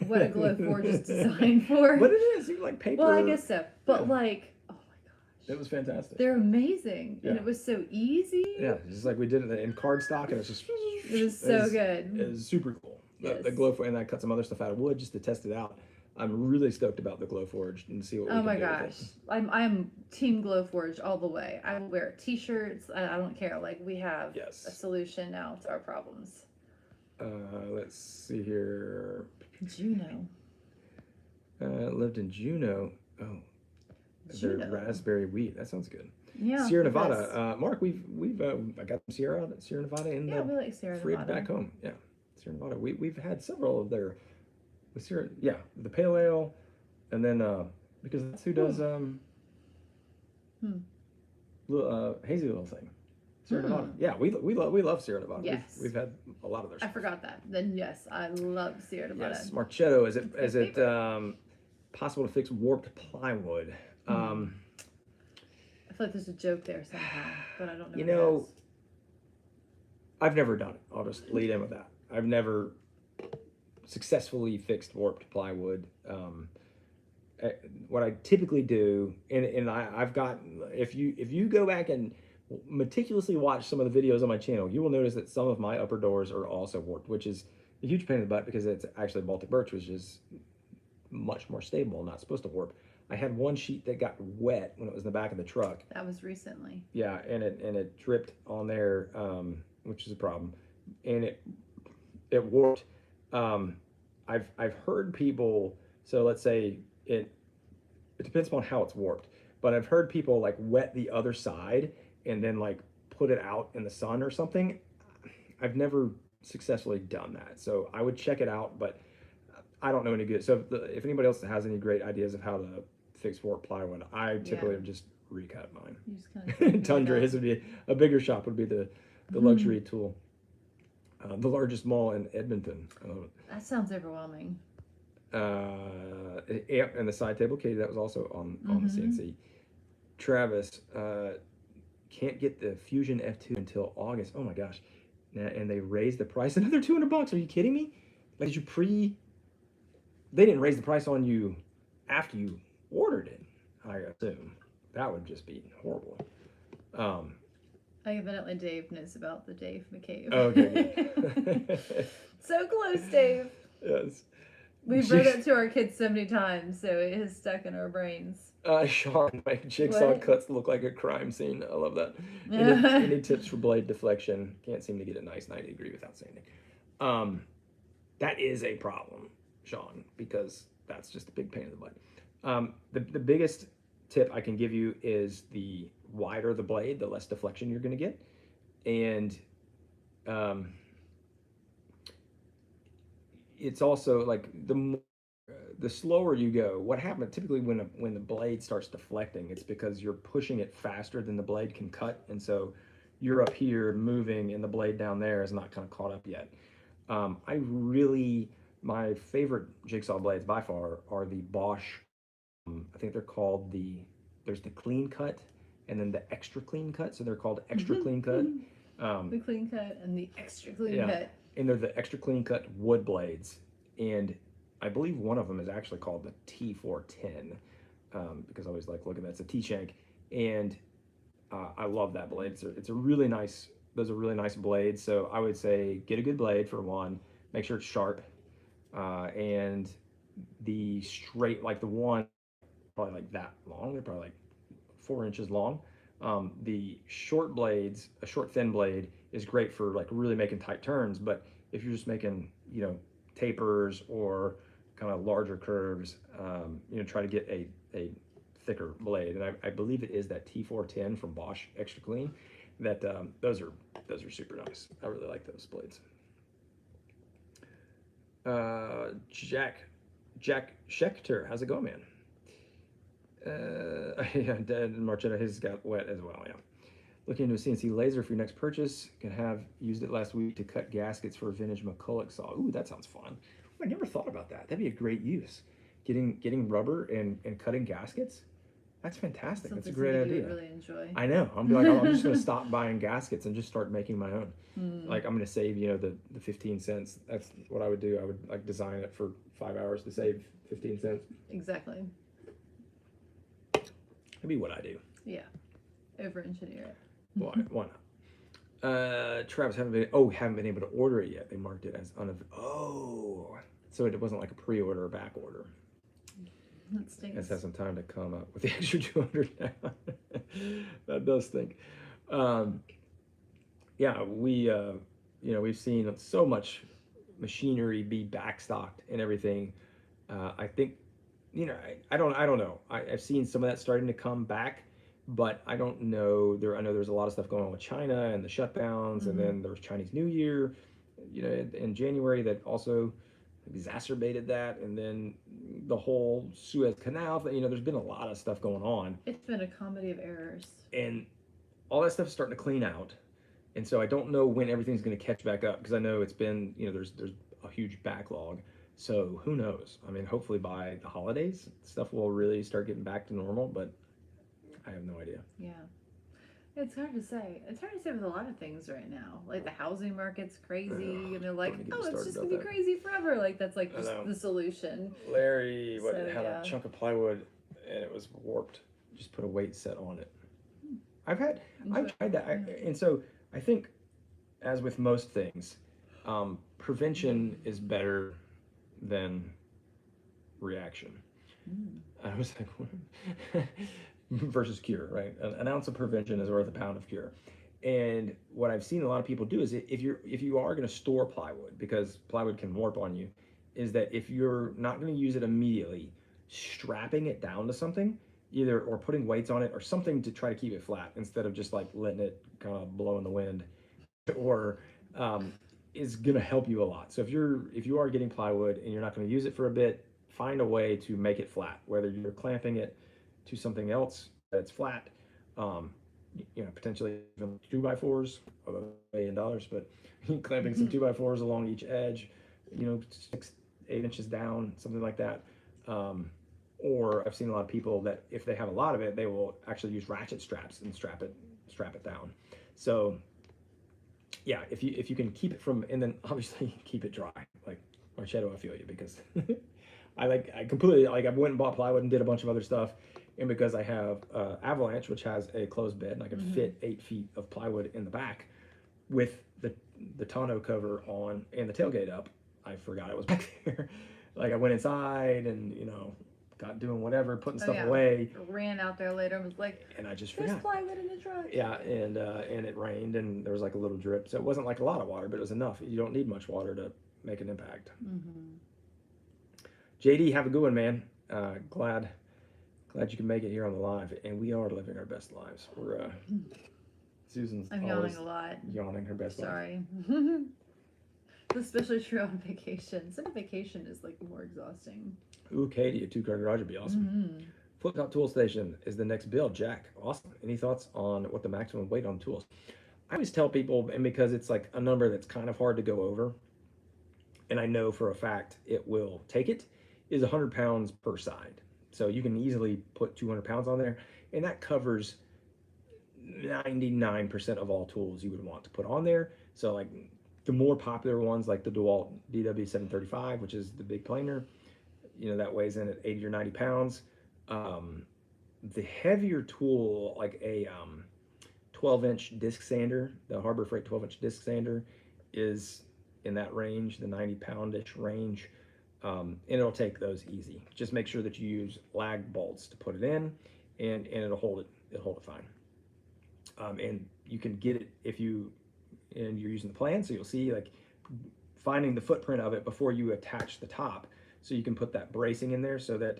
[SPEAKER 2] what a glow forge is designed for.
[SPEAKER 1] But it is. You like paper.
[SPEAKER 2] Well, I guess so. But like, oh my gosh.
[SPEAKER 1] It was fantastic.
[SPEAKER 2] They're amazing.
[SPEAKER 1] Yeah.
[SPEAKER 2] And it was so easy.
[SPEAKER 1] Yeah, just like we did it in cardstock, and it was just.
[SPEAKER 2] It was so good.
[SPEAKER 1] It was super cool.
[SPEAKER 2] Yes.
[SPEAKER 1] The glow forge, and I cut some other stuff out of wood just to test it out. I'm really stoked about the glow forge and see what we can do.
[SPEAKER 2] Oh my
[SPEAKER 1] with
[SPEAKER 2] gosh.
[SPEAKER 1] it.
[SPEAKER 2] I'm team glow forge all the way. I will wear t-shirts. I don't care. Like, we have a solution now to our problems.
[SPEAKER 1] Let's see here.
[SPEAKER 2] Juneau.
[SPEAKER 1] Lived in Juneau. Oh,
[SPEAKER 2] Juneau.
[SPEAKER 1] Their raspberry wheat. That sounds good.
[SPEAKER 2] Yeah.
[SPEAKER 1] Sierra Nevada. Mark, we've I got some Sierra Nevada in
[SPEAKER 2] we like Sierra
[SPEAKER 1] fridge
[SPEAKER 2] Nevada.
[SPEAKER 1] back home. Yeah, Sierra Nevada. We've had several of their the pale ale, and then because that's who does hazy little thing. Sierra Nevada. Yeah, we love Sierra Nevada.
[SPEAKER 2] Yes.
[SPEAKER 1] We've had a lot of their stuff.
[SPEAKER 2] I forgot that. Then yes, I love Sierra Nevada.
[SPEAKER 1] Yes, Marchetto. Is it possible to fix warped plywood?
[SPEAKER 2] I feel like there's a joke there somehow, but I don't know.
[SPEAKER 1] You know, I've never done it. I'll just lead in with that. I've never successfully fixed warped plywood. What I typically do, and I've got, if you go back and meticulously watch some of the videos on my channel, you will notice that some of my upper doors are also warped, which is a huge pain in the butt because it's actually Baltic birch, which is much more stable, not supposed to warp. I had one sheet that got wet when it was in the back of the truck.
[SPEAKER 2] That was recently.
[SPEAKER 1] Yeah, and it dripped on there, which is a problem, and it warped. I've heard people. So let's say it depends upon how it's warped, but I've heard people like wet the other side and then like put it out in the sun or something. I've never successfully done that, so I would check it out, but I don't know any good. So if anybody else has any great ideas of how to fix warped plywood, I typically would just recut mine.
[SPEAKER 2] You just kind of
[SPEAKER 1] Tundra. His would be a bigger shop. Would be the luxury tool. The largest mall in Edmonton.
[SPEAKER 2] That sounds overwhelming.
[SPEAKER 1] And the side table, Katie, that was also on the CNC. Travis can't get the Fusion F2 until August. Oh my gosh! And they raised the price another $200. Are you kidding me? Like, did you They didn't raise the price on you after you ordered it, I assume. That would just be horrible.
[SPEAKER 2] Evidently Dave knows about the Dave McCabe.
[SPEAKER 1] Okay.
[SPEAKER 2] So close, Dave.
[SPEAKER 1] Yes.
[SPEAKER 2] We've read it to our kids so many times, so it has stuck in our brains.
[SPEAKER 1] Sean, my jigsaw cuts look like a crime scene. I love that. Any tips for blade deflection? Can't seem to get a nice 90 degree without sanding. That is a problem, Sean, because that's just a big pain in the butt. The biggest tip I can give you is the wider the blade, the less deflection you're going to get. And it's also like the slower you go, what happens typically when the blade starts deflecting, it's because you're pushing it faster than the blade can cut. And so you're up here moving and the blade down there is not kind of caught up yet. My favorite jigsaw blades by far are the Bosch. I think they're called there's the clean cut and then the extra clean cut. So they're called extra clean cut.
[SPEAKER 2] The clean cut and the extra clean cut.
[SPEAKER 1] And they're the extra clean cut wood blades. And I believe one of them is actually called the T410 because I always like looking at it's a T-shank. And I love that blade. It's a really nice, those are really nice blades. So I would say get a good blade for one, make sure it's sharp. And the straight, like the one, probably like that long, they're probably like 4 inches long. The short blades, a short thin blade is great for like really making tight turns, but if you're just making, tapers or kind of larger curves, try to get a thicker blade. And I believe it is that T410 from Bosch Extra Clean that those are super nice. I really like those blades. Jack Schechter, how's it going, man? Yeah, Dead Marchetta, his got wet as well. Yeah. Looking into a CNC laser for your next purchase. Can have used it last week to cut gaskets for a vintage McCulloch saw. Ooh, that sounds fun. I never thought about that. That'd be a great use. Getting rubber and cutting gaskets. That's fantastic. That's a
[SPEAKER 2] Something
[SPEAKER 1] great
[SPEAKER 2] something you
[SPEAKER 1] idea.
[SPEAKER 2] would really enjoy.
[SPEAKER 1] I know. I'm like, I'm just gonna stop buying gaskets and just start making my own.
[SPEAKER 2] Hmm.
[SPEAKER 1] Like I'm gonna save, the 15 cents. That's what I would do. I would like design it for 5 hours to save 15 cents.
[SPEAKER 2] Exactly.
[SPEAKER 1] That'd be what I do.
[SPEAKER 2] Yeah. Over-engineer it.
[SPEAKER 1] Why not? Travis haven't been able to order it yet. They marked it as so it wasn't like a pre-order or back order.
[SPEAKER 2] That stinks.
[SPEAKER 1] Let's have some time to come up with the extra 200 now. That does stink. Yeah, we've seen so much machinery be backstocked and everything. I think, I don't know. I've seen some of that starting to come back, but I don't know. I know there's a lot of stuff going on with China and the shutdowns, and then there was Chinese New Year, in January that also exacerbated that, and then the whole Suez Canal thing. There's been a lot of stuff going on,
[SPEAKER 2] It's been a comedy of errors.
[SPEAKER 1] and all that stuff's starting to clean out. And so I don't know when everything's going to catch back up, because I know it's been, there's a huge backlog. So who knows? I mean, hopefully by the holidays, stuff will really start getting back to normal, but I have no idea.
[SPEAKER 2] Yeah. It's hard to say. It's hard to say with a lot of things right now. Like the housing market's crazy, and they're like,
[SPEAKER 1] don't get me
[SPEAKER 2] "Oh, it's
[SPEAKER 1] started
[SPEAKER 2] just
[SPEAKER 1] about
[SPEAKER 2] gonna be
[SPEAKER 1] that.
[SPEAKER 2] crazy forever." Like that's like
[SPEAKER 1] I
[SPEAKER 2] just
[SPEAKER 1] know.
[SPEAKER 2] the solution.
[SPEAKER 1] Larry
[SPEAKER 2] So,
[SPEAKER 1] had
[SPEAKER 2] yeah.
[SPEAKER 1] a chunk of plywood and it was warped. Just put a weight set on it. I've tried that. And so I think, as with most things, prevention is better than reaction. I was like, versus cure, right? An ounce of prevention is worth a pound of cure. And what I've seen a lot of people do is, if you are going to store plywood, because plywood can warp on you, is that if you're not going to use it immediately, strapping it down to something, or putting weights on it or something to try to keep it flat instead of just like letting it kind of blow in the wind, or is going to help you a lot. So if you are getting plywood and you're not going to use it for a bit, find a way to make it flat, whether you're clamping it to something else that's flat, potentially even 2x4s, $1 million, but clamping some 2x4s along each edge, 6-8 inches down, something like that. Or I've seen a lot of people that if they have a lot of it, they will actually use ratchet straps and strap it down. So yeah, if you can keep it from, and then obviously keep it dry. Like, Marchetto, I feel you, because I completely, I went and bought plywood and did a bunch of other stuff, and because I have Avalanche, which has a closed bed, and I can fit 8 feet of plywood in the back with the tonneau cover on and the tailgate up. I forgot it was back there. Like, I went inside and got doing whatever, putting stuff away.
[SPEAKER 2] Ran out there later and was like,
[SPEAKER 1] and I just
[SPEAKER 2] "There's
[SPEAKER 1] forgot.
[SPEAKER 2] plywood in the truck."
[SPEAKER 1] Yeah, and it rained, and there was like a little drip, so it wasn't like a lot of water, but it was enough. You don't need much water to make an impact. JD, have a good one, man. Glad you can make it here on the live, and we are living our best lives. We're Susan's
[SPEAKER 2] I'm yawning a lot.
[SPEAKER 1] Yawning her best life.
[SPEAKER 2] Sorry. It's especially true on vacation. Some vacation is like more exhausting.
[SPEAKER 1] Ooh, Katie, a 2-car garage would be awesome. Flip top tool station is the next build. Jack, awesome. Any thoughts on what the maximum weight on tools? I always tell people, and because it's like a number that's kind of hard to go over, and I know for a fact it will take it, is 100 pounds per side. So you can easily put 200 pounds on there, and that covers 99% of all tools you would want to put on there. So like the more popular ones, like the DeWalt DW735, which is the big planer, that weighs in at 80 or 90 pounds. The heavier tool, like a 12-inch disc sander, the Harbor Freight 12-inch disc sander, is in that range, the 90-pound-ish range. And it'll take those easy. Just make sure that you use lag bolts to put it in, and it'll hold it fine. And you can get it and you're using the plan, so you'll see like finding the footprint of it before you attach the top, so you can put that bracing in there, so that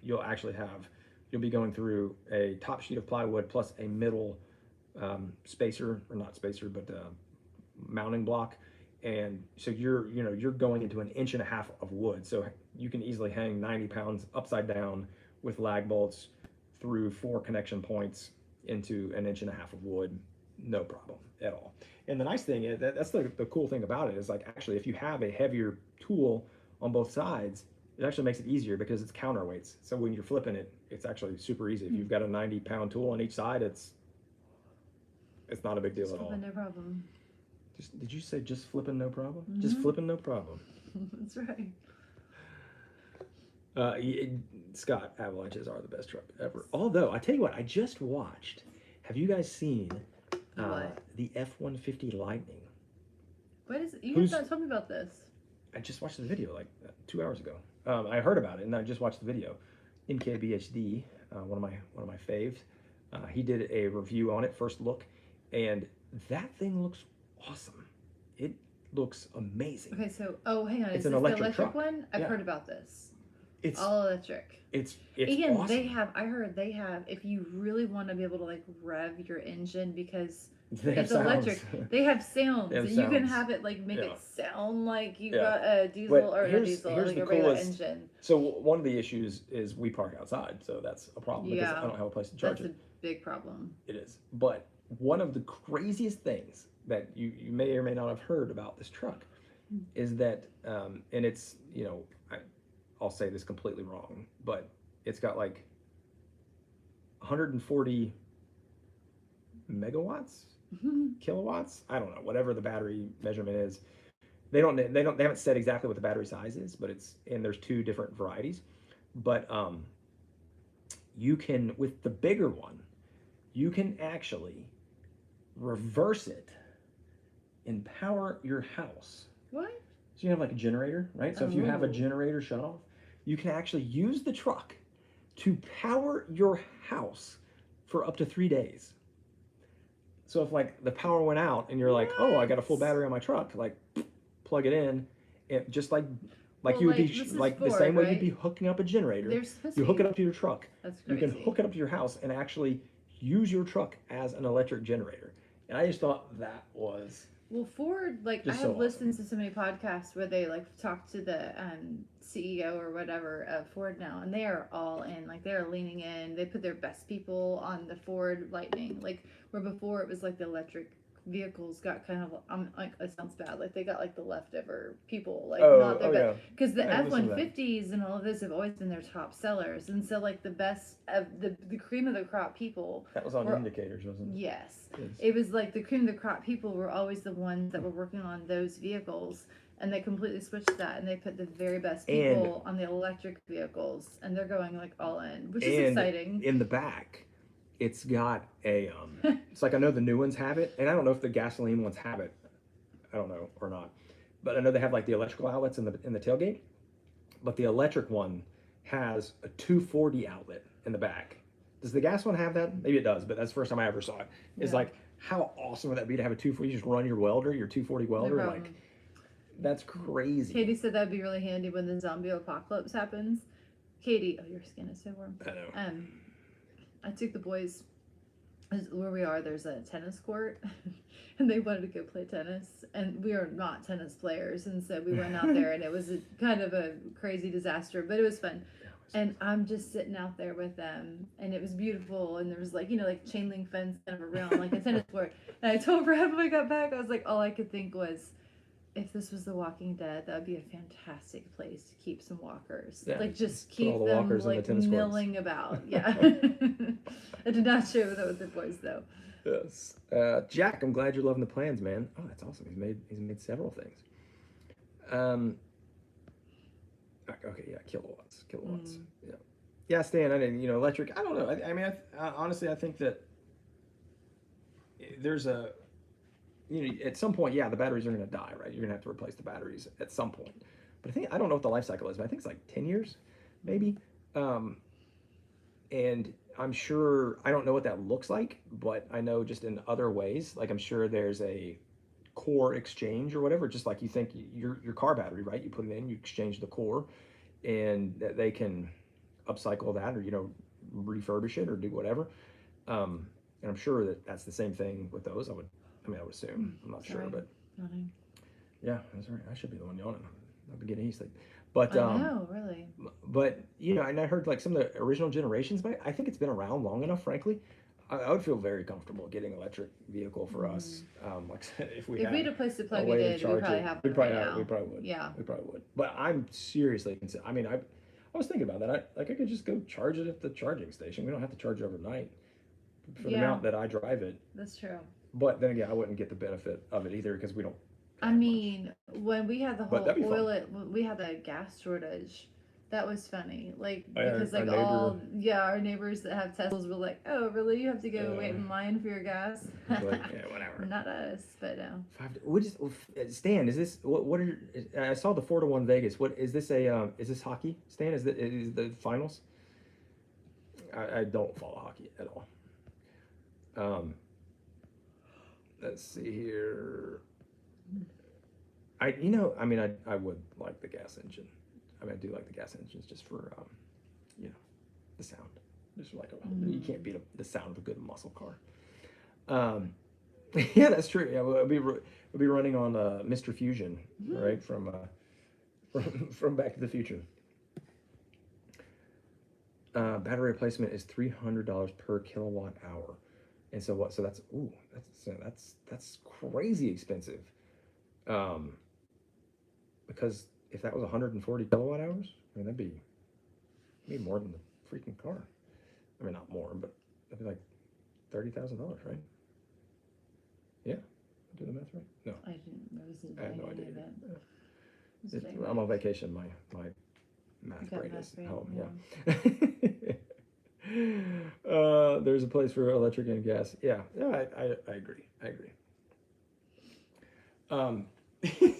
[SPEAKER 1] you'll be going through a top sheet of plywood plus a middle spacer, or not spacer, but mounting block. And so you're going into 1.5 inches of wood, so you can easily hang 90 pounds upside down with lag bolts, through 4 connection points into 1.5 inches of wood, no problem at all. And the nice thing is that's the cool thing about it is like actually if you have a heavier tool on both sides, it actually makes it easier because it's counterweights. So when you're flipping it, it's actually super easy. If you've got a 90-pound tool on each side, it's not a big deal at all.
[SPEAKER 2] No problem.
[SPEAKER 1] Did you say just flipping no problem?
[SPEAKER 2] Mm-hmm.
[SPEAKER 1] Just flipping no problem.
[SPEAKER 2] That's right.
[SPEAKER 1] Scott, avalanches are the best truck ever. Although I tell you what, I just watched. Have you guys seen the F-150 Lightning?
[SPEAKER 2] What is it? You guys not told me about this.
[SPEAKER 1] I just watched the video like 2 hours ago. I heard about it and I just watched the video. MKBHD, one of my faves. He did a review on it, first look, and that thing looks awesome. It looks amazing.
[SPEAKER 2] Okay, so hang on,
[SPEAKER 1] it's
[SPEAKER 2] is
[SPEAKER 1] an
[SPEAKER 2] this
[SPEAKER 1] electric
[SPEAKER 2] the electric
[SPEAKER 1] truck.
[SPEAKER 2] one? I've heard about this.
[SPEAKER 1] It's
[SPEAKER 2] all electric.
[SPEAKER 1] It's
[SPEAKER 2] and
[SPEAKER 1] awesome.
[SPEAKER 2] I heard they have, if you really want to be able to like rev your engine because
[SPEAKER 1] they
[SPEAKER 2] it's electric, they have sounds. You can have it like make it sound like you got a diesel or a diesel or like a regular engine.
[SPEAKER 1] So one of the issues is we park outside, so that's a problem because I don't have a place to charge it.
[SPEAKER 2] That's a big problem.
[SPEAKER 1] It is. But one of the craziest things that you may or may not have heard about this truck is that, and it's, I'll say this completely wrong, but it's got like 140 megawatts, kilowatts. I don't know, whatever the battery measurement is. They haven't said exactly what the battery size is, but there's 2 different varieties. But you can, with the bigger one, you can actually reverse it and power your house.
[SPEAKER 2] What?
[SPEAKER 1] So you have like a generator, right? So if you have a generator shut off, you can actually use the truck to power your house for up to 3 days. So if like the power went out and you're like, oh, I got a full battery on my truck, like plug it in, and just like you would be like the same way you'd be hooking up a generator. You hook it up to your truck.
[SPEAKER 2] That's crazy.
[SPEAKER 1] You can hook it up to your house and actually use your truck as an electric generator. And I just thought that was
[SPEAKER 2] Ford, like I have listened to so many podcasts where they like talk to the CEO or whatever of Ford now, and they are all in, like they're leaning in. They put their best people on the Ford Lightning, like where before it was like the electric vehicles got kind of like it sounds bad, like they got like the leftover people, like not their best, because the F-150s and all of this have always been their top sellers, and so like the best of the cream of the crop people.
[SPEAKER 1] That was on Indicators, wasn't it?
[SPEAKER 2] Yes. It was like the cream of the crop people were always the ones that were working on those vehicles, and they completely switched that, and they put the very best people on the electric vehicles, and they're going like all in, which is exciting.
[SPEAKER 1] In the back, it's got a it's like, I know the new ones have it, and I don't know if the gasoline ones have it, I don't know or not, but I know they have like the electrical outlets in the tailgate, but the electric one has a 240 outlet in the back. Does the gas one have that? Maybe it does, but that's the first time I ever saw it. It's like, how awesome would that be to have a 240? You just run your welder, your 240 welder, like that's crazy.
[SPEAKER 2] Katie said that'd be really handy when the zombie apocalypse happens. Katie, oh, your skin is so warm.
[SPEAKER 1] I know.
[SPEAKER 2] I took the boys, where we are, there's a tennis court, and they wanted to go play tennis, and we are not tennis players, and so we went out there, and it was kind of a crazy disaster, but it was fun. And I'm just sitting out there with them, and it was beautiful, and there was like, like chain link fence kind of around, like a tennis court. And I told Brad when I got back, I was like, all I could think was, if this was The Walking Dead, that would be a fantastic place to keep some walkers. Yeah, like just keep them like milling about. Yeah. I did not share that with the boys though.
[SPEAKER 1] Yes. Jack, I'm glad you're loving the plans, man. Oh, that's awesome. He's made several things. Okay, yeah, kilowatts. Yeah, Stan, I didn't, electric, I don't know. I mean, honestly, I think that there's at some point, the batteries are going to die, right? You're going to have to replace the batteries at some point. But I don't know what the life cycle is, but I think it's like 10 years, maybe. And I'm sure, I don't know what that looks like, but I know just in other ways, like I'm sure there's a core exchange or whatever, just like you think your car battery, right? You put it in, you exchange the core, and that they can upcycle that or refurbish it or do whatever. And I'm sure that's the same thing with those. I would assume. I'm not sure, but yeah, that's right. I should be the one yawning. I've been getting sleep. But
[SPEAKER 2] I know, really.
[SPEAKER 1] but you know, and I heard like some of the original generations, but I think it's been around long enough, frankly. I would feel very comfortable getting an electric vehicle for us. Like I said, if we
[SPEAKER 2] If we
[SPEAKER 1] had
[SPEAKER 2] had a place to
[SPEAKER 1] a
[SPEAKER 2] plug it
[SPEAKER 1] way to
[SPEAKER 2] in, we
[SPEAKER 1] charge
[SPEAKER 2] probably
[SPEAKER 1] it,
[SPEAKER 2] have
[SPEAKER 1] we
[SPEAKER 2] one
[SPEAKER 1] probably
[SPEAKER 2] right
[SPEAKER 1] have,
[SPEAKER 2] now.
[SPEAKER 1] we probably would.
[SPEAKER 2] Yeah.
[SPEAKER 1] We probably would. But I'm seriously considering. I mean, I was thinking about that. I could just go charge it at the charging station. We don't have to charge it overnight for the
[SPEAKER 2] Yeah.
[SPEAKER 1] amount that I drive it.
[SPEAKER 2] That's true.
[SPEAKER 1] But then again, I wouldn't get the benefit of it either because we don't.
[SPEAKER 2] I
[SPEAKER 1] drive much.
[SPEAKER 2] mean, when we had the
[SPEAKER 1] But
[SPEAKER 2] whole
[SPEAKER 1] that'd be fun.
[SPEAKER 2] when we had the gas shortage, that was funny. Like
[SPEAKER 1] Our-
[SPEAKER 2] because
[SPEAKER 1] our
[SPEAKER 2] like our neighbors that have Teslas were like, "Oh, really? You have to go wait in line for your gas?"
[SPEAKER 1] It's like, yeah, whatever.
[SPEAKER 2] Not us, but no.
[SPEAKER 1] We just Stan. Is this what are? I saw the 4-1 Vegas. What is this? Is this hockey? Stan, is the finals? I don't follow hockey at all. Let's see here. I would like the gas engine. I mean, I do like the gas engines just for you know, the sound. Just like you can't beat the sound of a good muscle car. Yeah, that's true. Yeah, we'll be running on Mr. Fusion, right, from Back to the Future. Battery replacement is $300 per kilowatt hour, and so what? So that's crazy expensive. Because if that was 140 kilowatt hours, I mean that'd be more than the freaking car. I mean, not more, but that'd be like $30,000, right? Yeah, do the math right? No,
[SPEAKER 2] I wasn't
[SPEAKER 1] I have no
[SPEAKER 2] doing
[SPEAKER 1] idea.
[SPEAKER 2] any of it.
[SPEAKER 1] I'm on vacation. My math
[SPEAKER 2] got
[SPEAKER 1] brain
[SPEAKER 2] math
[SPEAKER 1] is
[SPEAKER 2] brain,
[SPEAKER 1] home. Yeah. There's a place for electric and gas. Yeah, I agree.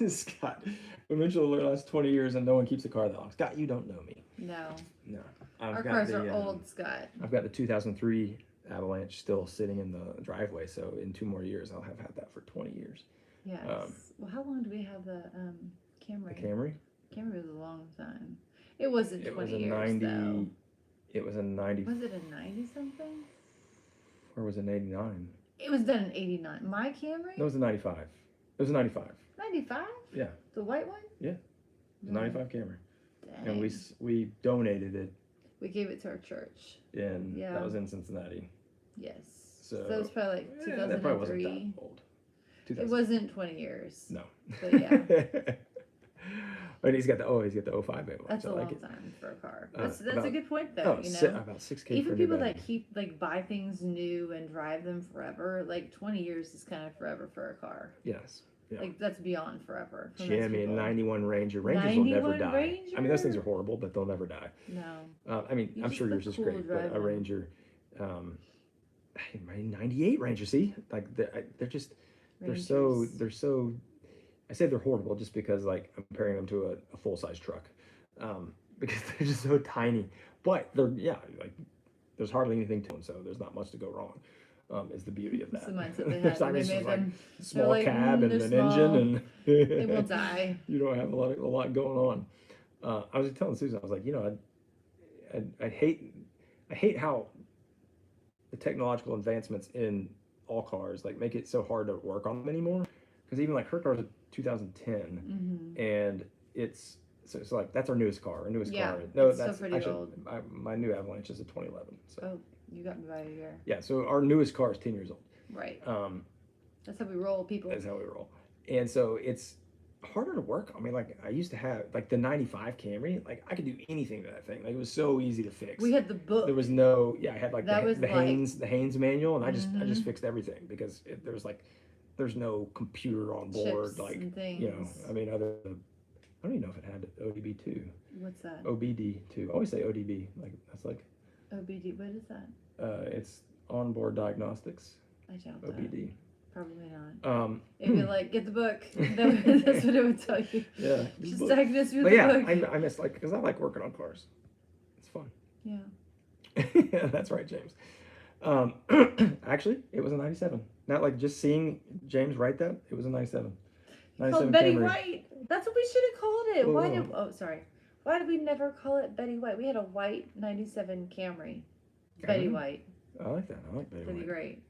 [SPEAKER 1] Scott, we mentioned the last 20 years and no one keeps a car that long. Scott, you don't know me.
[SPEAKER 2] No.
[SPEAKER 1] I've
[SPEAKER 2] Our
[SPEAKER 1] got
[SPEAKER 2] cars are old, Scott.
[SPEAKER 1] I've got the 2003 Avalanche still sitting in the driveway, so in 2 more years I'll have had that for 20 years.
[SPEAKER 2] Yes. Well, how long do we have the Camry?
[SPEAKER 1] The Camry?
[SPEAKER 2] Camry was a long time. It wasn't 20
[SPEAKER 1] It was a
[SPEAKER 2] years,
[SPEAKER 1] 90.
[SPEAKER 2] though.
[SPEAKER 1] It was a 90.
[SPEAKER 2] Was it a 90 something?
[SPEAKER 1] Or was it an 89?
[SPEAKER 2] It was done in 89. My Camry?
[SPEAKER 1] No, it was a 95. It was a 95.
[SPEAKER 2] 95?
[SPEAKER 1] Yeah.
[SPEAKER 2] The white one?
[SPEAKER 1] Yeah. It was a 95 Camry.
[SPEAKER 2] Dang.
[SPEAKER 1] And we donated it.
[SPEAKER 2] We gave it to our church.
[SPEAKER 1] That was in Cincinnati.
[SPEAKER 2] Yes.
[SPEAKER 1] So
[SPEAKER 2] that was probably like 2003.
[SPEAKER 1] That probably wasn't that old.
[SPEAKER 2] It wasn't 20 years.
[SPEAKER 1] No.
[SPEAKER 2] But yeah.
[SPEAKER 1] And he's got the 05 Avalanche.
[SPEAKER 2] That's a
[SPEAKER 1] I like
[SPEAKER 2] long
[SPEAKER 1] it.
[SPEAKER 2] time for a car. That's
[SPEAKER 1] About-
[SPEAKER 2] a good point, though.
[SPEAKER 1] About 6K
[SPEAKER 2] Even
[SPEAKER 1] for a new
[SPEAKER 2] people
[SPEAKER 1] battery.
[SPEAKER 2] that keep buy things new and drive them forever, like 20 years is kind of forever for a car.
[SPEAKER 1] Yes. Yeah.
[SPEAKER 2] Like that's beyond forever. For most
[SPEAKER 1] Jimmy,
[SPEAKER 2] people.
[SPEAKER 1] 91 Ranger. Rangers will never
[SPEAKER 2] 91
[SPEAKER 1] die.
[SPEAKER 2] Ranger?
[SPEAKER 1] I mean, those things are horrible, but they'll never die.
[SPEAKER 2] No.
[SPEAKER 1] I mean,
[SPEAKER 2] You
[SPEAKER 1] I'm
[SPEAKER 2] just
[SPEAKER 1] sure
[SPEAKER 2] look
[SPEAKER 1] yours is
[SPEAKER 2] cool
[SPEAKER 1] great, but a
[SPEAKER 2] driving.
[SPEAKER 1] Ranger, my 98 Ranger, see, like they're just they're so I say they're horrible just because like I'm comparing them to a full size truck, because they're just so tiny. But they're like there's hardly anything to them, so there's not much to go wrong. Is the beauty of that.
[SPEAKER 2] It's the mindset they had.
[SPEAKER 1] I mean,
[SPEAKER 2] They
[SPEAKER 1] it's
[SPEAKER 2] made
[SPEAKER 1] just like
[SPEAKER 2] them
[SPEAKER 1] small
[SPEAKER 2] like,
[SPEAKER 1] cab and
[SPEAKER 2] they're
[SPEAKER 1] an
[SPEAKER 2] small.
[SPEAKER 1] engine, and
[SPEAKER 2] They will die.
[SPEAKER 1] You don't have a lot going on. I was just telling Susan, I was like, I hate how the technological advancements in all cars like make it so hard to work on them anymore. Because even like her car's a 2010, and it's like that's our newest car.
[SPEAKER 2] Yeah,
[SPEAKER 1] No,
[SPEAKER 2] it's still
[SPEAKER 1] that's
[SPEAKER 2] pretty
[SPEAKER 1] actually
[SPEAKER 2] old.
[SPEAKER 1] my new Avalanche is a 2011. So
[SPEAKER 2] Oh, you got me by a year.
[SPEAKER 1] yeah, so our newest car is 10 years old.
[SPEAKER 2] Right. That's how we roll, people.
[SPEAKER 1] That's how we roll. And so it's harder to work. I mean, like I used to have like the 95 Camry, like I could do anything to that thing. Like it was so easy to fix.
[SPEAKER 2] We had the book.
[SPEAKER 1] There was no, I had like
[SPEAKER 2] That was
[SPEAKER 1] the
[SPEAKER 2] like-
[SPEAKER 1] Haynes manual, and I just fixed everything because there's no computer on board,
[SPEAKER 2] Chips
[SPEAKER 1] like
[SPEAKER 2] and things.
[SPEAKER 1] I mean, I don't even know if it had ODB2,
[SPEAKER 2] What's that?
[SPEAKER 1] OBD2. I always say ODB, like that's like
[SPEAKER 2] OBD. What is that?
[SPEAKER 1] it's onboard diagnostics,
[SPEAKER 2] I doubt that.
[SPEAKER 1] OBD.
[SPEAKER 2] Probably not. It'd
[SPEAKER 1] Hmm.
[SPEAKER 2] be like, get the book. That's what it would tell you.
[SPEAKER 1] Yeah,
[SPEAKER 2] Just diagnose you with
[SPEAKER 1] but
[SPEAKER 2] the
[SPEAKER 1] yeah,
[SPEAKER 2] book.
[SPEAKER 1] I miss like because I like working on cars. It's fun.
[SPEAKER 2] Yeah.
[SPEAKER 1] That's right, James. Actually, it was a 97. Not like just seeing James write that. It was a 97.
[SPEAKER 2] Called Betty
[SPEAKER 1] Camry.
[SPEAKER 2] White. That's what we should have called it.
[SPEAKER 1] Oh.
[SPEAKER 2] Sorry. Why did we never call it Betty White? We had a white 97 Camry. Betty White.
[SPEAKER 1] I like that. I like Betty
[SPEAKER 2] That'd be
[SPEAKER 1] White.
[SPEAKER 2] great.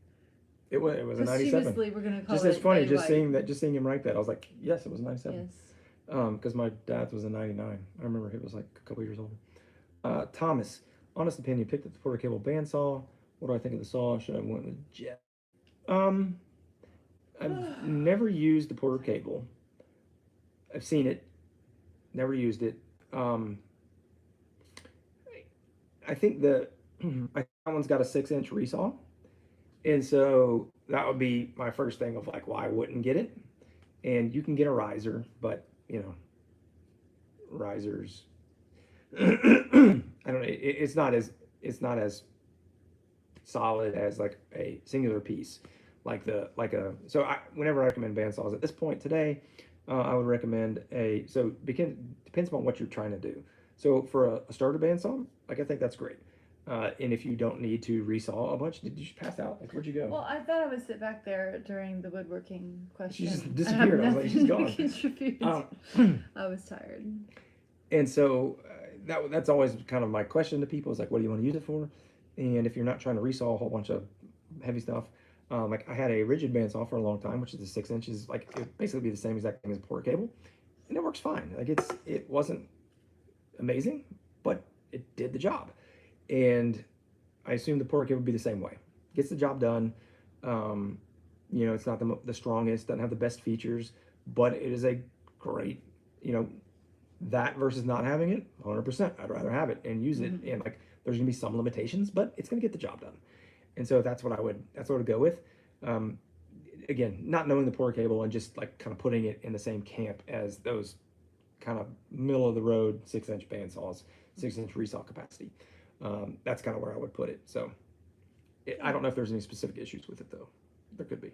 [SPEAKER 1] It was a 97.
[SPEAKER 2] Posthumously, we're gonna call
[SPEAKER 1] Just
[SPEAKER 2] it
[SPEAKER 1] it's funny
[SPEAKER 2] Betty
[SPEAKER 1] just
[SPEAKER 2] White.
[SPEAKER 1] seeing him write that. I was like, yes, it was a 97.
[SPEAKER 2] Yes.
[SPEAKER 1] because my dad's was a 99. I remember it was like a couple years old. Thomas, honest opinion, picked up the Porter Cable bandsaw. What do I think of the saw? Should I have went with jet? Um, I've never used the Porter Cable. I've seen it, never used it. I think that one's got a 6-inch resaw, and so that would be my first thing of like why I wouldn't get it. And you can get a riser, but you know, risers. I don't know. It's not as solid as like a singular piece, So whenever I recommend bandsaws at this point today, I would recommend depends on what you're trying to do. So for a starter bandsaw, like I think that's great. And if you don't need to resaw a bunch, did you just pass out? Like where'd you go?
[SPEAKER 2] Well, I thought I would sit back there during the woodworking question.
[SPEAKER 1] She just disappeared. I was like, she's gone.
[SPEAKER 2] I was tired.
[SPEAKER 1] And so that's always kind of my question to people is like, what do you want to use it for? And if you're not trying to resaw a whole bunch of heavy stuff, like I had a rigid bandsaw for a long time, which is the 6 inches, like it would basically be the same exact thing as a Porter Cable, and it works fine. Like it wasn't amazing, but it did the job. And I assume the Porter Cable would be the same way. Gets the job done. It's not the strongest, doesn't have the best features, but it is a great, that versus not having it, 100%. I'd rather have it and use it. And like, there's gonna be some limitations, but it's gonna get the job done. And so that's what I would go with. Again, not knowing the Porter Cable and just like kind of putting it in the same camp as those kind of middle of the road 6-inch bandsaws, 6-inch resaw capacity. That's kind of where I would put it. So I don't know if there's any specific issues with it though. There could be.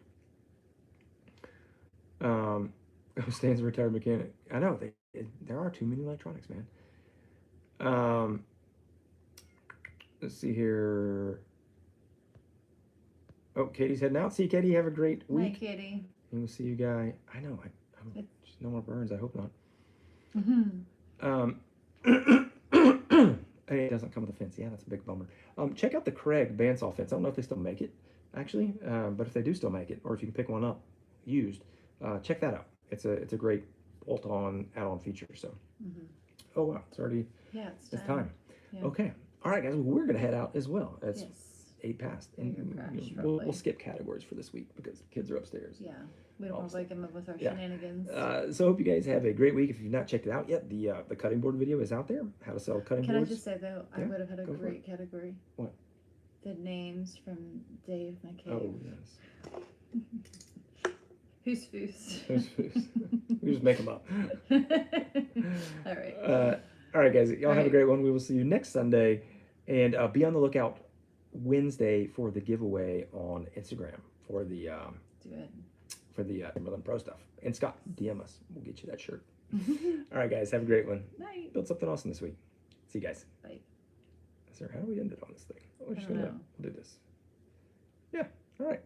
[SPEAKER 1] Stan's a retired mechanic. I know there are too many electronics, man. Let's see here. Oh, Katie's heading out. See, Katie, have a great week.
[SPEAKER 2] Hi, Katie.
[SPEAKER 1] And we'll see you guys. I know. Just no more burns. I hope not. Hey, it doesn't come with a fence. Yeah, that's a big bummer. Check out the Craig bandsaw fence. I don't know if they still make it, actually, but if they do still make it, or if you can pick one up used, check that out. It's a great bolt-on add-on feature. So, oh wow, it's already it's time. Yeah. Okay, all right, guys. Well, we're gonna head out as well. It's 8 past, and we'll skip categories for this week because the kids are upstairs.
[SPEAKER 2] Yeah. We don't want to wake them up with our shenanigans.
[SPEAKER 1] So hope you guys have a great week. If you've not checked it out yet, the cutting board video is out there. How to sell cutting boards.
[SPEAKER 2] Can I just say though, I would have had a great category.
[SPEAKER 1] What?
[SPEAKER 2] The names from Dave McCabe.
[SPEAKER 1] Oh yes.
[SPEAKER 2] Who's Foos?
[SPEAKER 1] Who's Foos? We just make them up.
[SPEAKER 2] All right.
[SPEAKER 1] All right, guys. Y'all have a great one. We will see you next Sunday, and be on the lookout Wednesday for the giveaway on Instagram for the
[SPEAKER 2] Do it.
[SPEAKER 1] For the Timberland Pro stuff. And Scott, DM us. We'll get you that shirt. All right, guys. Have a great one.
[SPEAKER 2] Night.
[SPEAKER 1] Build something awesome this week. See you guys.
[SPEAKER 2] Bye.
[SPEAKER 1] Sir, how do we end it on this thing?
[SPEAKER 2] I don't know.
[SPEAKER 1] We'll do this. Yeah. All right.